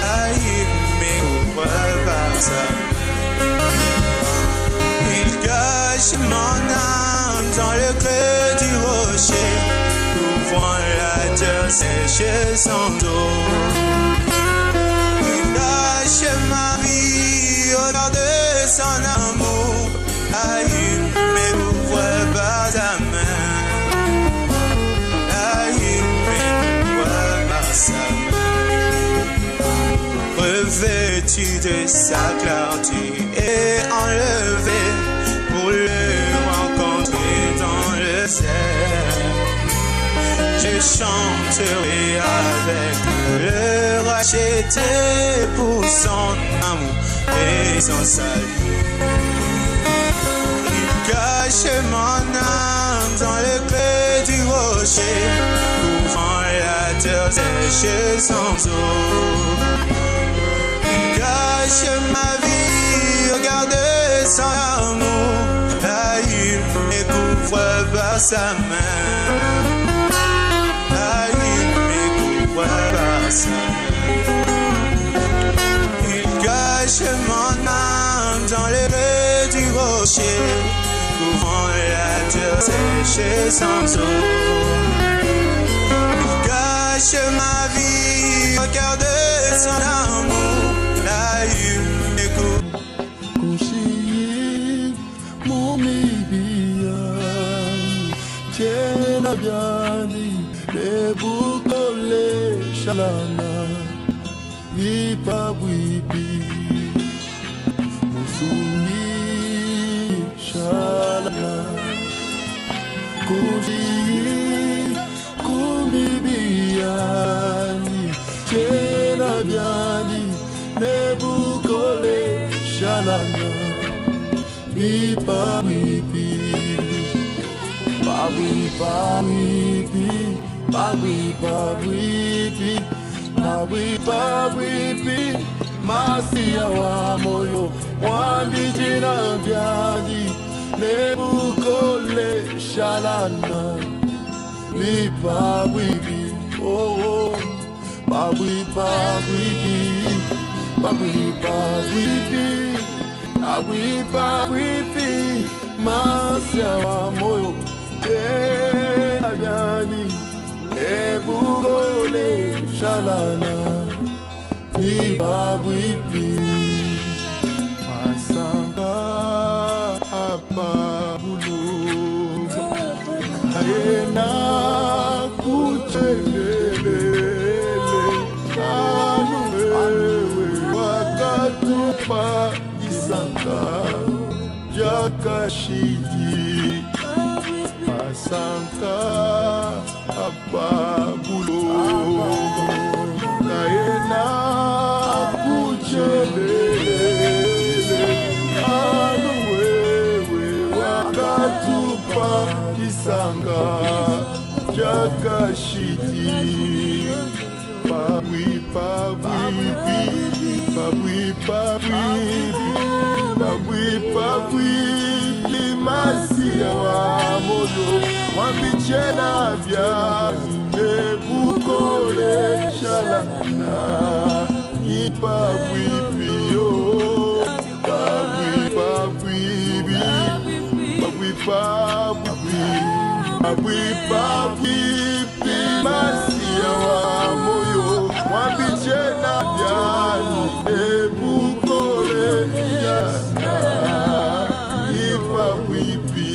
Là, il me couvre par sa main. Il cache mon âme dans le creux du rocher, couvrant la terre sèche sans eau. Il cache ma vie au cœur de son amour. Ah, il me couvre par sa main. Ah, il me couvre par sa main. Revêtu de sa clarté et enlevé pour le rencontrer dans le ciel. Je chanterai avec le racheté pour son amour et son salut. Cache mon âme dans le creux du rocher, couvrant la terre sèche sans eau. Il cache ma vie au cœur de son amour. Là, il me couvre par sa main. Là, il me couvre par sa main. Il cache mon âme dans le creux du rocher, couvrant la terre sèche sans eau. Il cache ma vie au cœur de son amour. Là, il m'écoute. Kushi mumibia tena biani lebukole shalana vipa wipi musuni shalana kushi kumibiani tena biani lebukole shalana vipa wipi bawi bawipi bawi bawipi bawi bawipi masia wa moyo wambijina byadi nebukole shalana vipa wipi oh bawi bawipi bawi bawipi bawi bawipi masia wa moyo byadi nebukole shalana vipa wipi masanga apa bulu ayena kuchelele anu wewe wakatupa isanga jakashiji masanga apa bulu ayena kuchelele anu wewe wakatupa isanga jakashiti pawi pawi pawi pawi pawi pawi limasia wa moyo wambichena vya nebukole shalana ipawi pio Mabwipapipi masia wa moyo Mwabichena byani ebukole yana Ipapwipi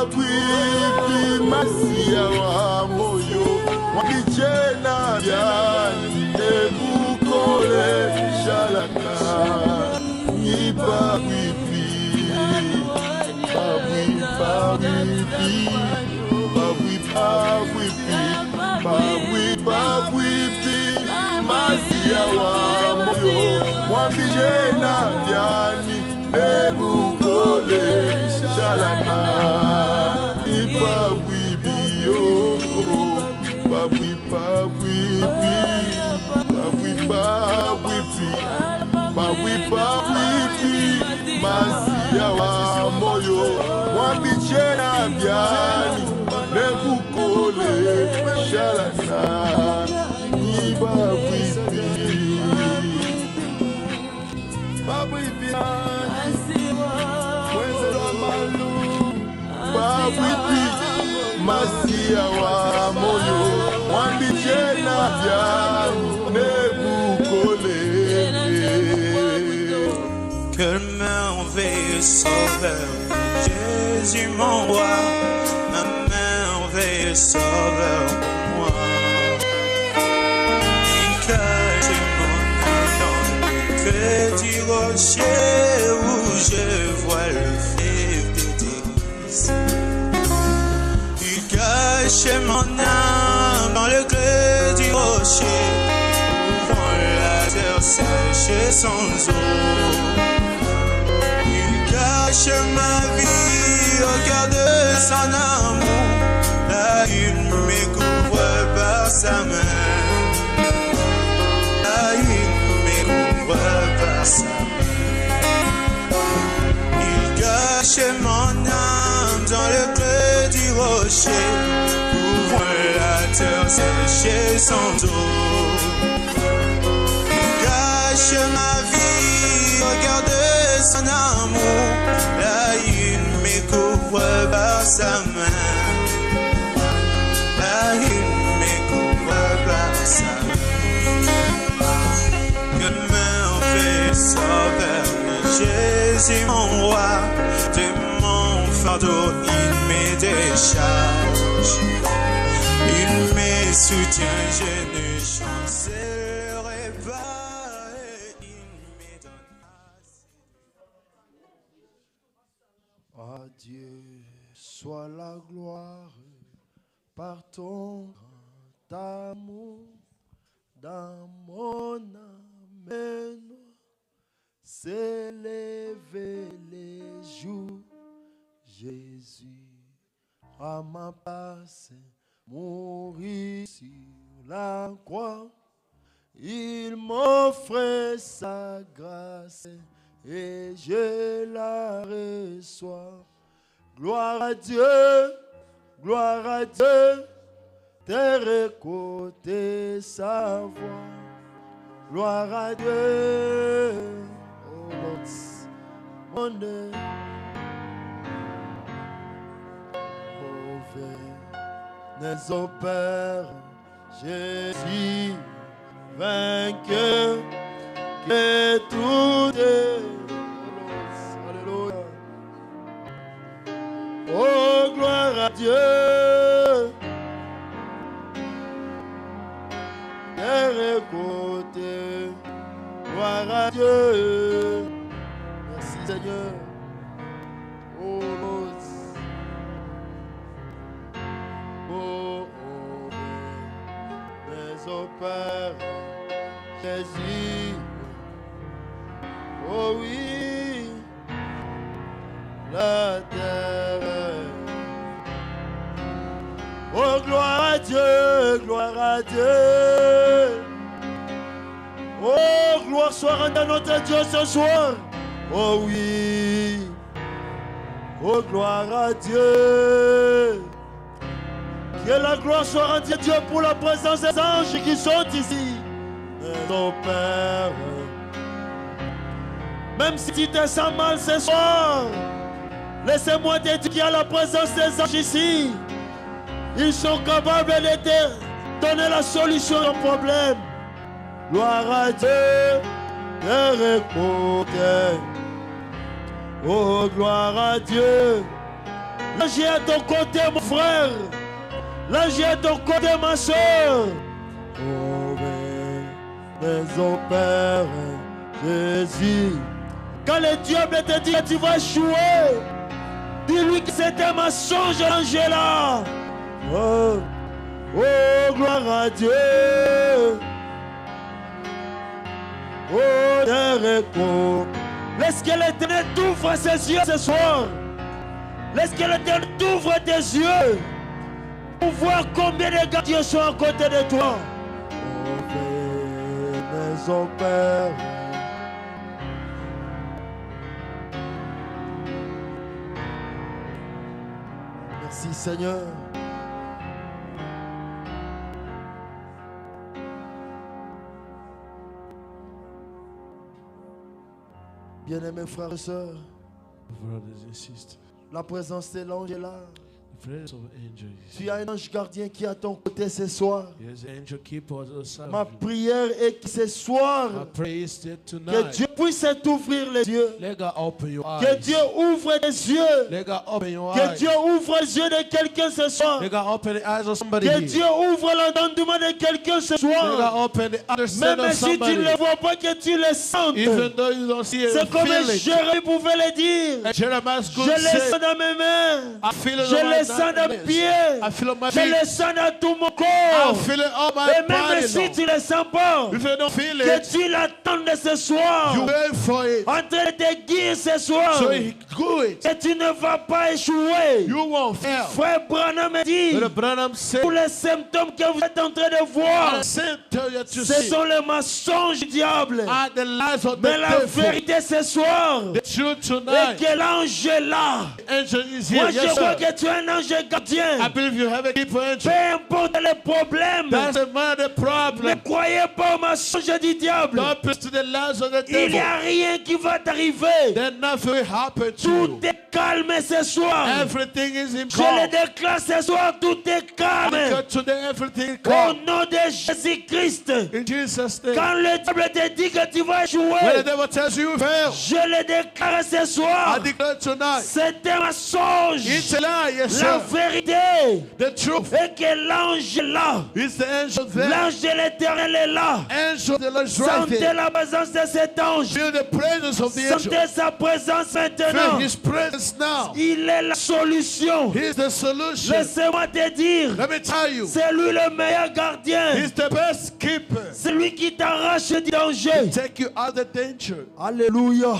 Mabwipapipi masia wa moyo Mwabichena byani ebukole shalaka Ipapwipi Mabwipapipi masia wa moyo Mwabichena byani ebukole shalaka Ipapwipi Mabwipapipi masia wa moyo Mwabichena byani ebukole shalaka Ipapwipi Mabwipi masia wa moyo Mwabichena byani ebukole. Quel merveilleux sauveur, Jésus mon roi, un merveilleux sauveur pour moi. Il cache mon âme dans le creux du rocher où je vois le fleuve des délices. Il cache mon âme dans le creux du rocher où la terre sèche sans eau. Cache ma vie au cœur de son amour. Là, il me couvre par sa main. Là, il me couvre par sa main. Il cache mon âme dans le creux du rocher. Couvre la terre séchée sans eau. Il cache ma vie au cœur de son amour. Là, il me couvre par sa main. Là, il me couvre par sa main. Que merveilleux sauveur, Jésus mon roi, de mon fardeau il me décharge. Il me soutient, je ne chancerai pas. Il me donne À Dieu soit la gloire par ton grand amour dans mon âme. S'élever les jours, Jésus à ma place, mourir sur la croix. Il m'offre sa grâce et je la reçois. Gloire à Dieu, terre écouter sa voix. Gloire à Dieu, oh Lord, mon Dieu. Mauvais opères, Jésus vainqueur, Et tout est. Alléluia. Oh, gloire à Dieu. Terre et côté. Gloire à Dieu. Merci Seigneur. Oh, Lord. Oh, oh, mais au Père Jésus. Oh oui, la terre. Oh, gloire à Dieu, gloire à Dieu. Oh, gloire soit rendue à notre Dieu ce soir. Oh oui, oh, gloire à Dieu. Que la gloire soit rendue à Dieu pour la présence des anges qui sont ici. Ton Père. Même si tu te sens mal ce soir, laissez-moi te dire qu'il y a la présence des anges ici. Ils sont capables de te donner la solution au problème. Gloire à Dieu, Terre et côté. Oh, gloire à Dieu. L'ange est à ton côté, mon frère. L'ange est à ton côté, ma soeur. Oh, mais au Père Jésus. Quand le diable te dit que tu vas échouer, dis-lui que c'était un mensonge, l'ange est là. Oh, oh, gloire à Dieu. Oh, terre et côté. Laisse que l'Éternel t'ouvre ses yeux ce soir. Laisse que l'Éternel t'ouvre tes yeux pour voir combien de gardiens sont à côté de toi. Oh, maison Père. Merci Seigneur. Bien-aimés frères et sœurs, Brothers and sisters, la présence de l'ange est là. the presence of angels. Tu as un ange gardien qui est à ton côté ce soir. Yes, the angel keeper on the side Ma of you. prière est que ce soir, My prayer is that que tonight, Dieu puisse t'ouvrir les yeux. let God open your Que eyes. Dieu ouvre les yeux. Let God open your Que eyes. Dieu ouvre les yeux de quelqu'un ce soir. Let God open the eyes of somebody Que here. Dieu ouvre l'entendement de quelqu'un ce Let God soir. open the understanding Même of si tu somebody. ne le vois pas, que tu le sentes. Even though you don't see it, C'est comme feel it. Jérémie pouvait le dire. And Jeremiah Je could le say, sens dans mes mains. I feel it Je on my le sens dans mes darkness. pieds. I feel it on my Je le feet. sens dans tout mon I corps. feel it on my Et même body si now. tu ne le sens pas, If you don't feel que it, tu l'attendes ce soir. you wait for it. En train de te guider ce soir. So he do it. Et tu ne vas pas échouer. You won't fail. Frère Branham me dit, Brother Branham said, tous les symptômes que vous êtes en train de voir, the same tell you to ce see sont les mensonges du diable. are the lies of the Mais la devil. vérité ce soir, The truth est tonight. que l'ange est là. Angel is Moi here. je Yes, crois sir. que tu es un ange gardien. I believe you have a keeper angel. Peu importe les problèmes, Doesn't matter the ne problem. croyez pas aux mensonges du diable. Don't listen to the lies of the Il n'y devil. a rien qui va t'arriver. Then nothing will happen to Tout you. est calme ce soir. Everything is in Je le calm. déclare ce soir, tout est calme. Because today everything is Au calm. nom de Jésus-Christ. In Jesus' name. Quand le diable te dit que tu vas When the échouer, devil tells you you fail, je le déclare ce I soir. declare tonight. C'est un mensonge. It's a lie, yes, La sir. vérité The truth est que l'ange est là. is the angel there. L'ange de l'éternel est là. Angel of the Lord is right Sentez there. la présence de cet ange. Feel the presence of the angel. Sentez sa présence Feel maintenant. his presence now. Il est la solution. He's the solution. Laissez-moi te dire, Let me tell you. c'est lui le meilleur gardien. He's the best keeper. C'est lui qui t'arrache du danger. Take you out of danger. Alléluia.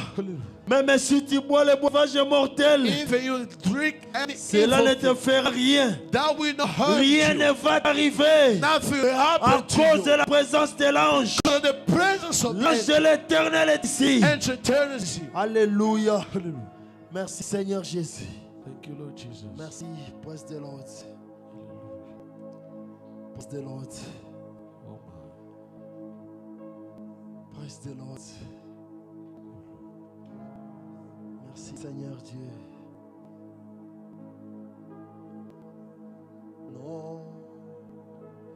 Même si tu bois le breuvage mortel, Even you drink any cela ne evil te thing, fera rien. that will not hurt Rien you. ne va t'arriver Nothing will à happen to cause de you. la présence de l'ange. So the presence of L'ange de the l'éternel est ici. angel eternity. Alléluia. Merci Seigneur Jésus. Thank you, Lord Jesus. Merci. Praise the Lord. Praise the Lord. Oh, Praise the Lord. Merci Seigneur Dieu. Non,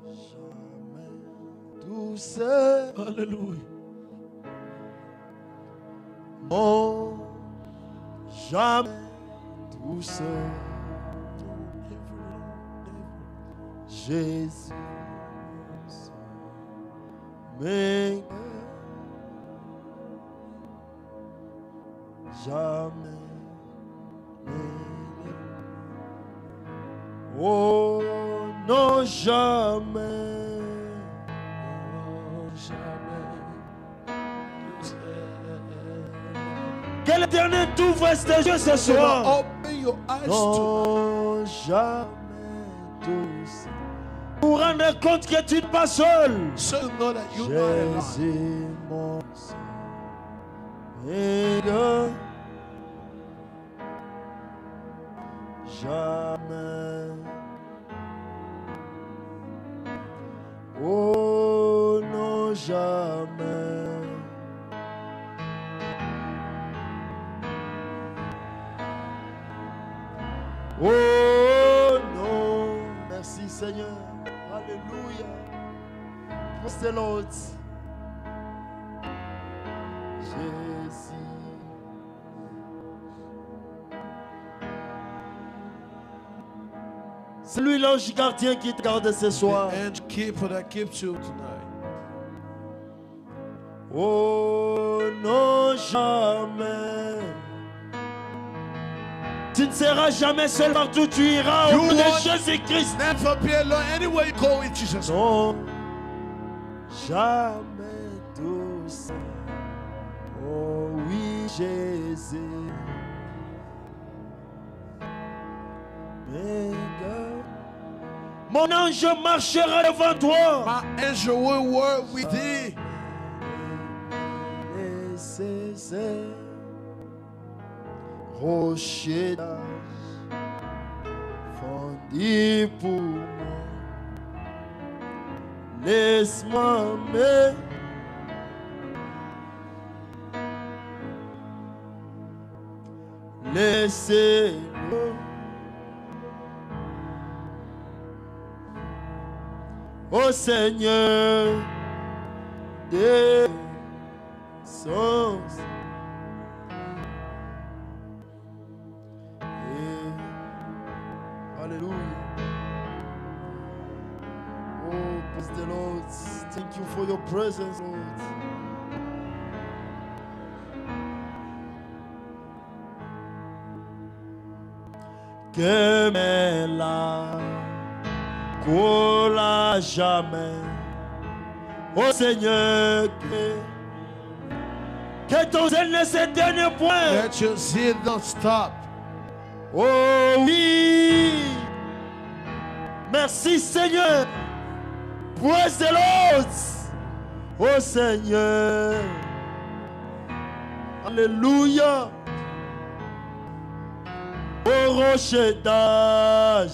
jamais tout seul. Hallelujah. Non, jamais tout seul. Jésus, mais jamais. Oh non, jamais. Que l'Éternel t'ouvre tes yeux ce soir. Open your eyes to Non, jamais tous. Pour rendre compte que tu n'es pas seul. so you know that you're not alone. Jésus, mon Seigneur. Jamais. Oh non, jamais. Oh non. Merci Seigneur. Alléluia. Praise the Lord. Jésus. C'est lui l'ange gardien qui te garde ce soir. The angel keeper that keeps you tonight. Oh non, jamais. Tu ne seras jamais seul partout où tu iras au You nom de won't Jésus-Christ. never be alone anywhere you go in Jesus' name. Non, jamais tout seul. Oh oui, Jésus. Mais God, Mon ange marchera devant toi. My angel will work with thee. nécessaire. Rocher d'âge, fondit pour moi. Laisse-moi me laisser-le. Ô Seigneur des sens. Hallelujah. Oh, praise the Lord. Thank you for your presence, Lord. Que me la cola jamais. Oh Seigneur, Que ton zèle ne s'éteigne point. Let your zeal not stop. oh oui, Merci Seigneur. praise the Lord. Oh Seigneur, Alléluia. Oh rocher d'âge,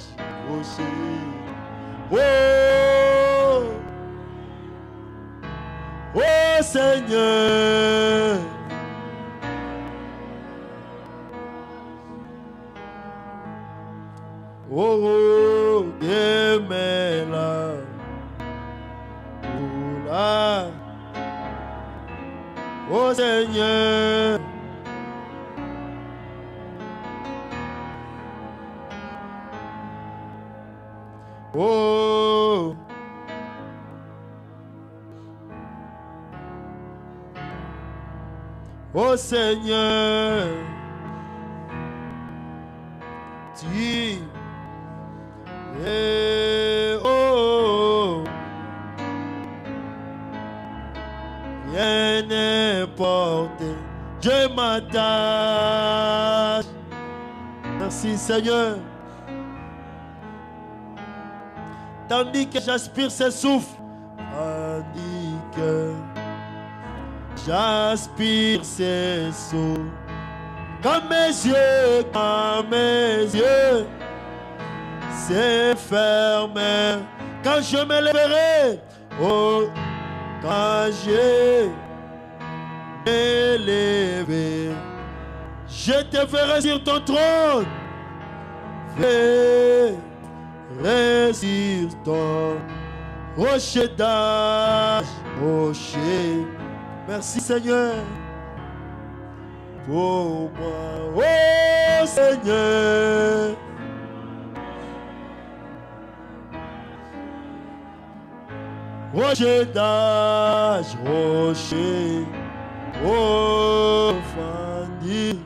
rocher. Oh Seigneur. Oh, Gemela, Oula, oh Seigneur, oh, oh Seigneur, tu oh, rien n'importe, Dieu m'attache. Merci Seigneur. Tandis que j'aspire ce souffle, tandis que j'aspire ce souffle, quand mes yeux c'est fermé. Quand je me lèverai, oh, quand je me lever, je te verrai sur ton trône. Verrai sur ton rocher d'âge, rocher. Merci Seigneur. pour moi, oh Seigneur. Rocher d'âge, rocher, oh Fanny,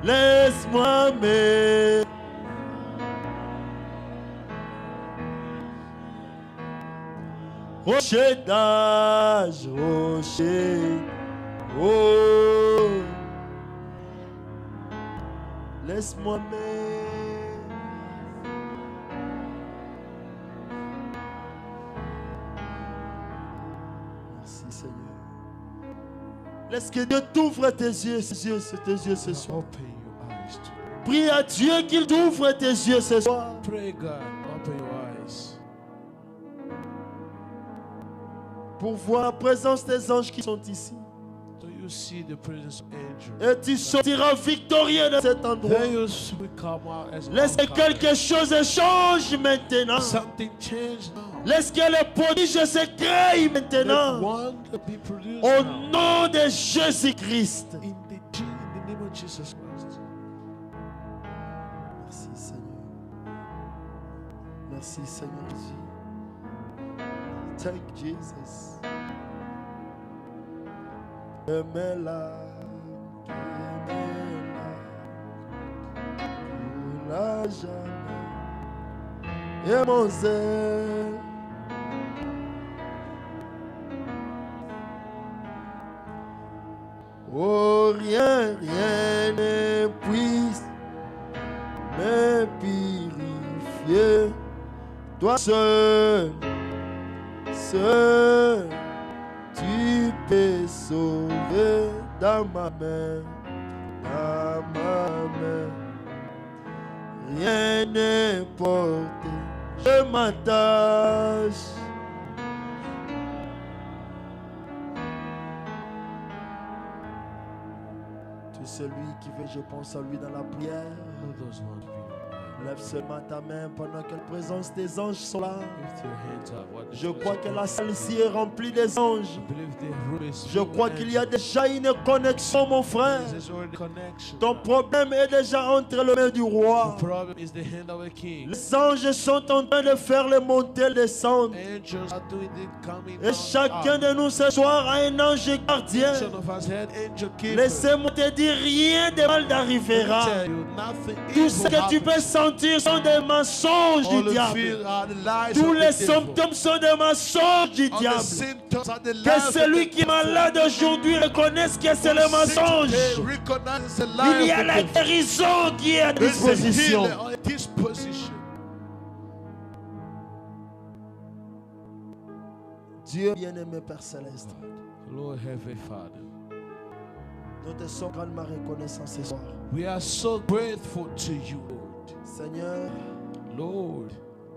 laisse-moi m'aimer. Rocher d'âge, rocher, oh, laisse-moi m'aimer. Merci Seigneur. Laisse que Dieu t'ouvre tes yeux ce soir. Open your eyes to Prie à Dieu qu'il t'ouvre tes yeux ce soir. pray, God. Open your eyes. Pour voir la présence des anges qui sont ici. Do you see the presence of angels? Et tu sortiras victorieux de cet endroit. Then you will come out as Laisse que conqueror. quelque chose change maintenant. Something changed now. Laisse que les prodiges se créent Let maintenant. one be produced Au now. nom de Jésus-Christ. In the name of Jesus Christ. Merci Seigneur. Merci Seigneur Jésus. Thank Jesus. Aimez-la, aimez-la, pour la jamais. Et mon zèle. Oh, rien ne puisse me purifier. Toi seul, tu peux sauver dans ma main, Rien n'importe, je m'attache. Tu es celui qui veut, je pense à lui dans la prière. All those who want to be Lève seulement ta main pendant que la présence des anges sont là. lift your hands up. What Je crois que la salle ici est remplie des anges. I believe the room is Je filled crois with qu'il y a angels. déjà une connexion, mon frère. There's already connection. Ton problème est déjà entre les mains du roi. The problem is the hand of a king. Les anges sont en train de faire les montées et les descendre. Angels are doing the coming Et down, chacun up. de nous ce soir a un ange gardien. Each one of us had angel keepers. Laissez-moi te dire, rien de mal Let me n'arrivera. tell you, nothing Tout ce evil que tu peux happens. sentir sont des mensonges All du the diable. fears are the lies Tous of les the devil. symptômes sont des mensonges du All the diable. symptoms are the Que lies of celui the qui est devil. malade aujourd'hui reconnaisse que c'est le mensonge. Recognize the lie Il y a of la the devil. guérison qui est à There's a disposition. healer at disposition. Dieu bien-aimé Père Céleste, Lord Heavenly Father, nous te sommes grandement reconnaissants ce soir. we are so grateful to you, Lord. Seigneur, Lord,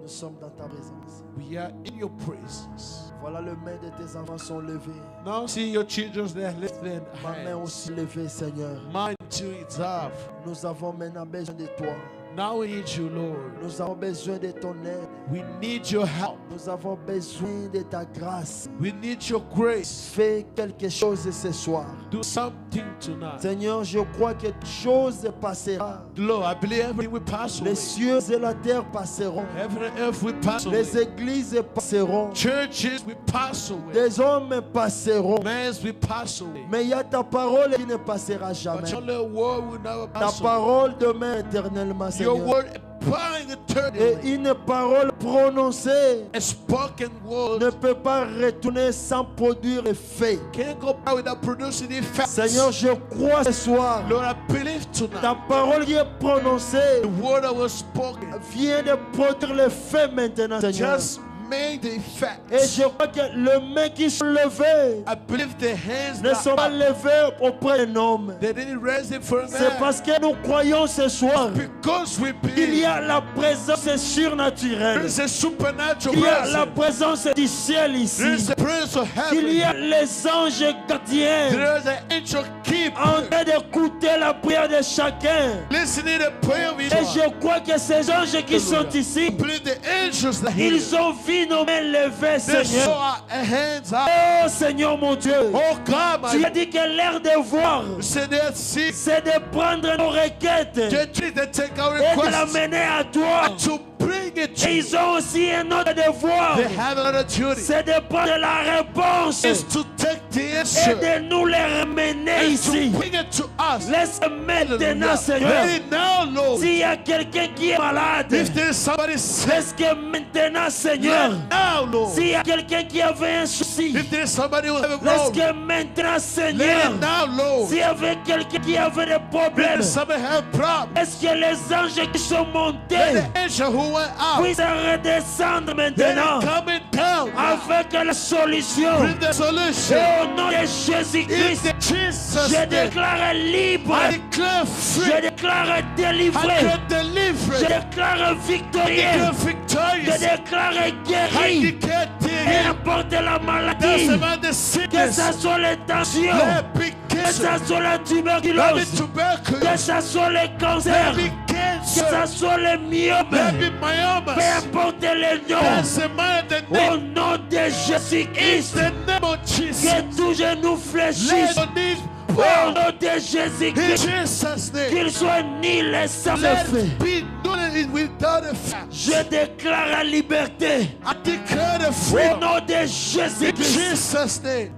nous sommes dans ta présence. we are in your presence. Voilà, les mains de tes enfants sont levées. Now see your children that lift their Ma main hands. aussi levée, Seigneur. Mine too is up. Nous avons maintenant besoin de toi. Now we need you, Lord. Nous avons besoin de ton aide. We need your help. Nous avons besoin de ta grâce. We need your grace. Fais quelque chose ce soir. Do something tonight. Seigneur, je crois que toute chose passera. Lord, I believe everything will pass away. Les cieux et la terre passeront. Heaven and earth will pass away. Les églises passeront. Churches will pass away. Des hommes passeront. Men will pass away. Mais il y a ta parole qui ne passera But jamais. your little word will never Ta pass away. parole demeure éternellement, Your Seigneur. word applying Et eternally. une parole prononcée A spoken word ne peut pas retourner sans produire effet. can't go by without producing effects. Seigneur, je crois ce soir, Lord, I believe tonight ta parole qui est prononcée the word that was spoken vient de produire l'effet maintenant, Seigneur. just made the effect. Et je crois que les mains qui sont levées I believe the hands ne sont pas that levées auprès d'un homme. they didn't raise it for a C'est man. parce que nous croyons ce soir Because we qu'il y believe a la présence surnaturelle. there is a supernatural Il y a la presence. présence du ciel There ici. is a presence of Il y a heaven. les anges gardiens There is an angel en keeper train d'écouter la prière de chacun. listening to the prayer of each Et one. je crois que ces anges qui sont I ici, believe the angels that hear. ils ont vu vu nos mains levées, They saw Seigneur. our hands up. Oh Seigneur mon Dieu. Oh God, Tu my as dit que l'air de voir, said they see c'est de prendre nos requêtes they treat they take our et de requests l'amener à toi. to bring it to Et you. ils ont aussi un autre devoir. They have another duty. C'est de prendre la réponse Is to take the et answer de nous les ramener and ici. to bring it to us. Laisse maintenant, Seigneur. Let it now, Lord. S'il y a quelqu'un qui est malade, If there is somebody sick, laisse que maintenant, Seigneur. let now, Lord. S'il y a quelqu'un qui avait un souci, If there is somebody who have a laisse problem, que maintenant, let Seigneur. it now, Lord. S'il y avait quelqu'un qui avait des If problèmes, somebody have problems, est-ce que les anges qui sont let montés the angel who went out, puissent redescendre let maintenant it come and down now. avec la solution? Bring the Et solution. au nom de In Jésus-Christ, the Jesus je name, déclare libre, I declare je free. déclare I délivré, declare je deliverance. déclare I victorieux, declare je victorious. déclare I guéri, declare peu healing. importe la maladie, Doesn't matter the que sickness. ça soit les tensions, Let it be que ça cancer. soit la Let it tuberculose, que tuberculosis. ça soit les Let cancers, it be que ça cancer. soit les myomes, Let it be peu myomas. importe les noms, Doesn't matter the au name. nom de In Jésus-Christ, the name of Jesus. que tout genou fléchisse, Let your knees au bow. nom de In Jésus-Christ, Jesus' name. qu'il soit nul et sans Let effet. it be done without effect. Je déclare la liberté I declare the au freedom. nom de In Jésus-Christ. Jesus' name.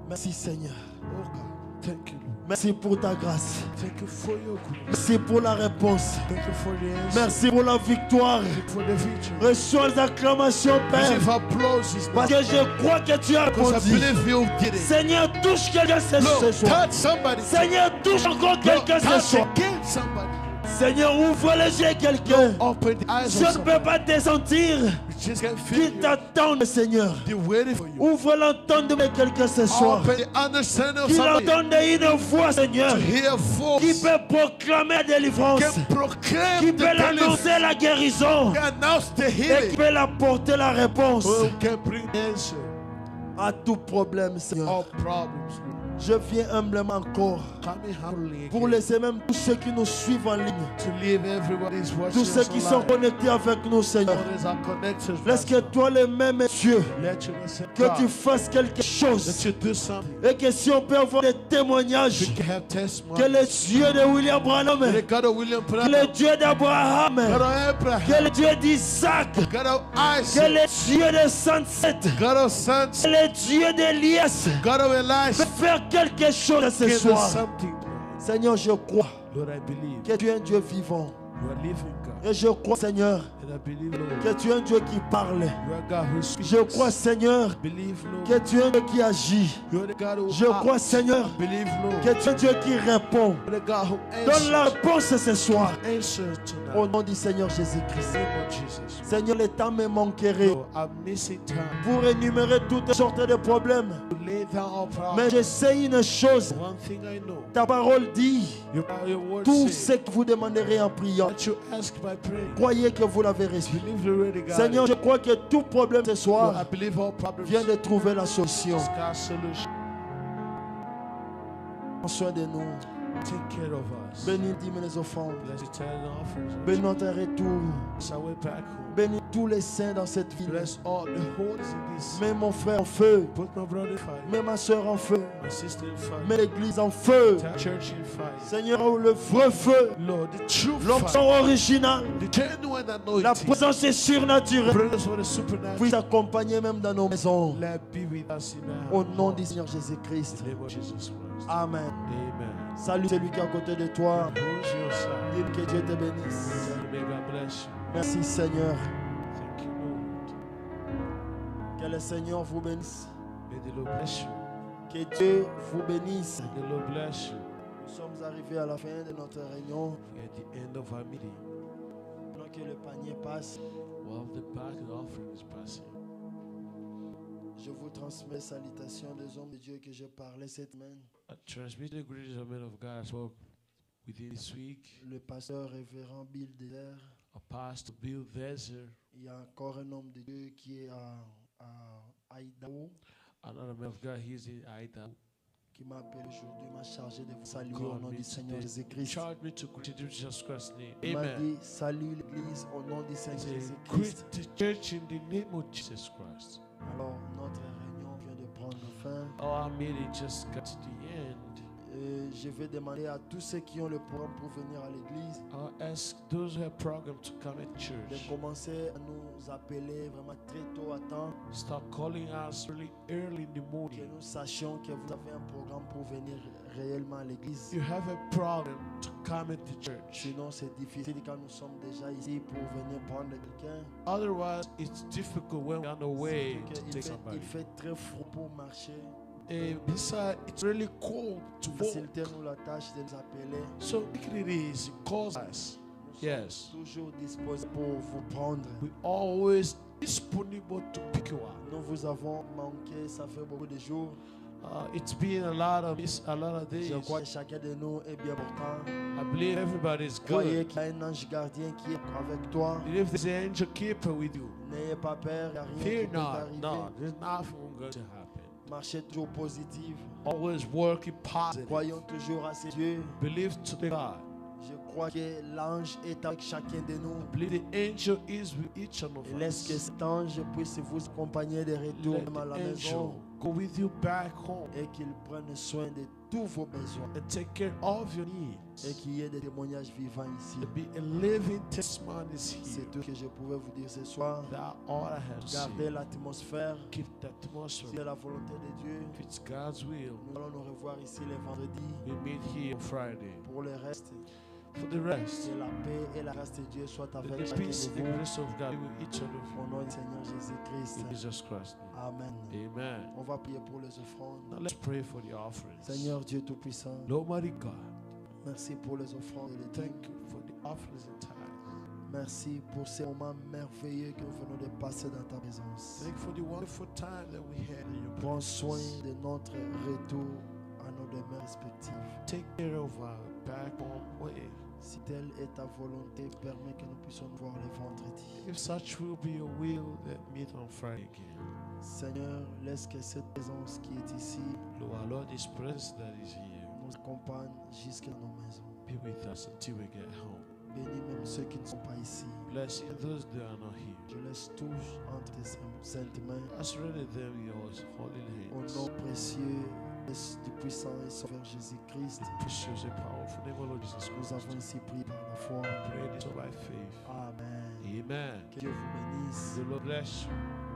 Merci Seigneur. Oh God, thank you, Lord. Merci pour ta grâce. Thank you for your goodness. Merci pour la réponse. Thank you for the answer. Merci pour la victoire. Thank you for the victory. Reçois les acclamations, Père. Receive applause now. Parce que je crois que tu as Because I répondu. believe you did it. Seigneur, touche quelqu'un ce Lord, soir. touch somebody. Seigneur, touche encore Lord, quelqu'un ce touch soir. again somebody. Seigneur, ouvre les yeux de quelqu'un. Open the eyes Je of ne peux somebody. pas te sentir. You just can't feel Qui you. t'attendent, Seigneur. They're waiting for you. Ouvre l'entendement de quelqu'un ce soir. Open the understanding of Qu'il somebody. entende une voix, Seigneur. To hear a Qui voice. peut proclamer la délivrance. Can proclaim Qui the peut l'annoncer deliverance. la guérison. Can announce the Et qui healing. peut apporter la réponse Who can bring the answer. à tout problème, Seigneur. All problems. Je viens humblement encore Coming humbly pour again. laisser même tous ceux qui nous suivent en ligne, To leave everybody's watching tous ceux us qui sont online. connectés avec nous, Seigneur. Others are connected. Laisse que toi, le même Dieu, Let you listen. que tu fasses quelque chose. Let you do something. Et que si on peut avoir des témoignages, You can have testimony. que le Dieu de William Branham, The God of William que Branham. le Dieu d'Abraham, God of que Abraham. le Dieu d'Isaac, God of que Isaac. le Dieu de Saint-Sept, God of que Sons. le Dieu d'Elias, God of Elisha. peut faire quelque chose ce Give us soir. something. Seigneur, je crois Lord, I believe que tu es un Dieu vivant. you are living God. Et je crois, Seigneur, And I believe, Lord, que tu es un Dieu qui parle. you are God who speaks. Je crois, Seigneur, Believe, Lord, que tu es un Dieu qui agit. you are the God who Je crois, acts. Seigneur, Believe, Lord, que tu es un Dieu qui répond. you are the God who Donne la answers. réponse ce soir. Answer tonight. Au nom du Seigneur Jésus-Christ. In the name of Jesus. Seigneur, le temps me manquerait Lord, I'm missing time pour énumérer toutes sortes de problèmes. to lay down all Mais problems. je sais une chose. One thing I know, Ta parole dit, your word tout says ce que vous demanderez en priant, that you ask by prayer. croyez que vous l'avez reçu. Believe you already got Seigneur, it. je crois que tout problème ce Lord, I soir believe all problems vient de trouver la solution. is God's solution. Prends soin de nous. Take care of us. Bénis, dîmes les offrandes. Bless the tithe and offerings. Bénis notre retour. Bless our way back home. Bénis tous les saints dans cette ville. Bless all the holes in this. Mets mon frère en feu. Put my brother in fire. Mets ma soeur en feu. My sister in fire. Mets l'église en feu. The church in fire. Seigneur, le vrai feu. Lord, the true L'onction fire. originale. The genuine La anointing. présence est surnaturelle. Bring us for the supernatural. Puisse accompagner même dans nos maisons. Let be with us in our Au nom home. du Seigneur Jésus-Christ. In the name of Jesus Christ. Amen. Amen. Salut celui qui est à côté de toi. Who's your son? Dis que Dieu te bénisse. May God bless you. Merci Seigneur. Thank you, Lord. Que le Seigneur vous bénisse. May the Lord bless you. Que Dieu vous bénisse. May the Lord bless you. Nous sommes arrivés à la fin de notre réunion. We're at the end of our meeting. Pendant que le panier passe, While the back offering is passing, je vous transmets salutations des hommes de Dieu que j'ai parlé cette semaine. I transmit the greetings of men of God I spoke within this week. Le pasteur révérend Bill Désert. A pastor, Bill Vezer, Il y a encore un homme de Dieu qui est à Idaho. another man of God, he's in Idaho. qui m'a appelé aujourd'hui m'a chargé de vous saluer au Call nom me du Seigneur today. Jésus-Christ. Charge me to greet you in Jesus Christ's name. Il m'a Amen. dit, salue l'église au nom du Seigneur Say, Jésus-Christ. greet the church in the name of Jesus Christ. Alors, notre réunion vient de prendre fin. Our meeting just got to the end. Je vais demander à tous ceux qui ont le programme pour venir à l'église I'll ask those who have program to come at de church. commencer à nous appeler vraiment très tôt à temps, Start calling us really early in the que morning. nous sachions que vous avez un programme pour venir réellement à l'église. You have a problem to come at the church. Sinon, c'est difficile quand nous sommes déjà ici pour venir prendre quelqu'un. Otherwise, it's difficult when we're on the way to Il take fait, somebody. il fait très froid pour marcher. And besides, it's really cold to walk. Facilitez-nous la tâche de nous appeler. So making it easy, cause us. Nous Yes. sommes toujours disposés pour vous prendre. We always disponible to pick you up. Nous vous avons manqué, ça fait beaucoup de jours. It's been a lot of days. Je crois que chacun de nous est bien portant. I believe everybody's Croyez good. qu'il y a un ange gardien qui est avec toi. If there's an angel keeper with you, N'ayez pas peur, il n'y a rien fear qui peut not. arriver. No, there's nothing going to happen. Marchez toujours positif. Always working positive. Croyons toujours à ces dieux. Believe to the God. Je crois que l'ange est avec chacun de nous. Believe the angel is with each one of Et laisse que us. cet ange puisse vous accompagner de retour Let même à la the maison angel go with you back home et qu'il prenne soin de tous vos besoins and take care of your needs. et qu'il y ait des témoignages vivants ici. To be a living testimony is C'est here. tout ce que je pouvais vous dire ce soir. That all I have to Gardez say. l'atmosphère. Keep the Si atmosphere. c'est la volonté de Dieu, If it's God's will, nous allons nous revoir ici le vendredi. we meet here on Friday. Pour le reste, For the rest, que la paix et la grâce de Dieu soient the avec chacun peace de and vous. grace of God be with each one of Au nom du Seigneur Jésus-Christ. you. In Jesus Christ. Amen. Amen. On va prier pour les offrandes. Now let's pray for the offerings. Seigneur Dieu Tout-Puissant, Lord mighty God, merci pour les offrandes et les thank dîmes. you for the offerings and tithes. Merci pour ces moments merveilleux que nous venons de passer dans ta présence. Thank you for the wonderful time that we had in your Prends presence. soin de notre retour à nos demeures respectives. Take care of our back home way. Si telle est ta volonté, permets que nous puissions nous voir le vendredi. If such will be your will, let meet on Friday again. Seigneur, laisse que cette présence qui est ici Lord, our Lord, this presence that is here, nous accompagne jusqu'à nos maisons. be with us until we get home. Bénis même ceux qui ne sont pas ici. Bless those that are not here. Je laisse tous entre tes saintes mains. I surrender them in your holy Au hands. nom précieux du puissant et sauveur Jésus-Christ, Precious and powerful name of Lord Jesus nous Christ. avons ici prié par la foi. Pray this by faith. Amen. Amen. Que Dieu vous bénisse. The Lord bless you.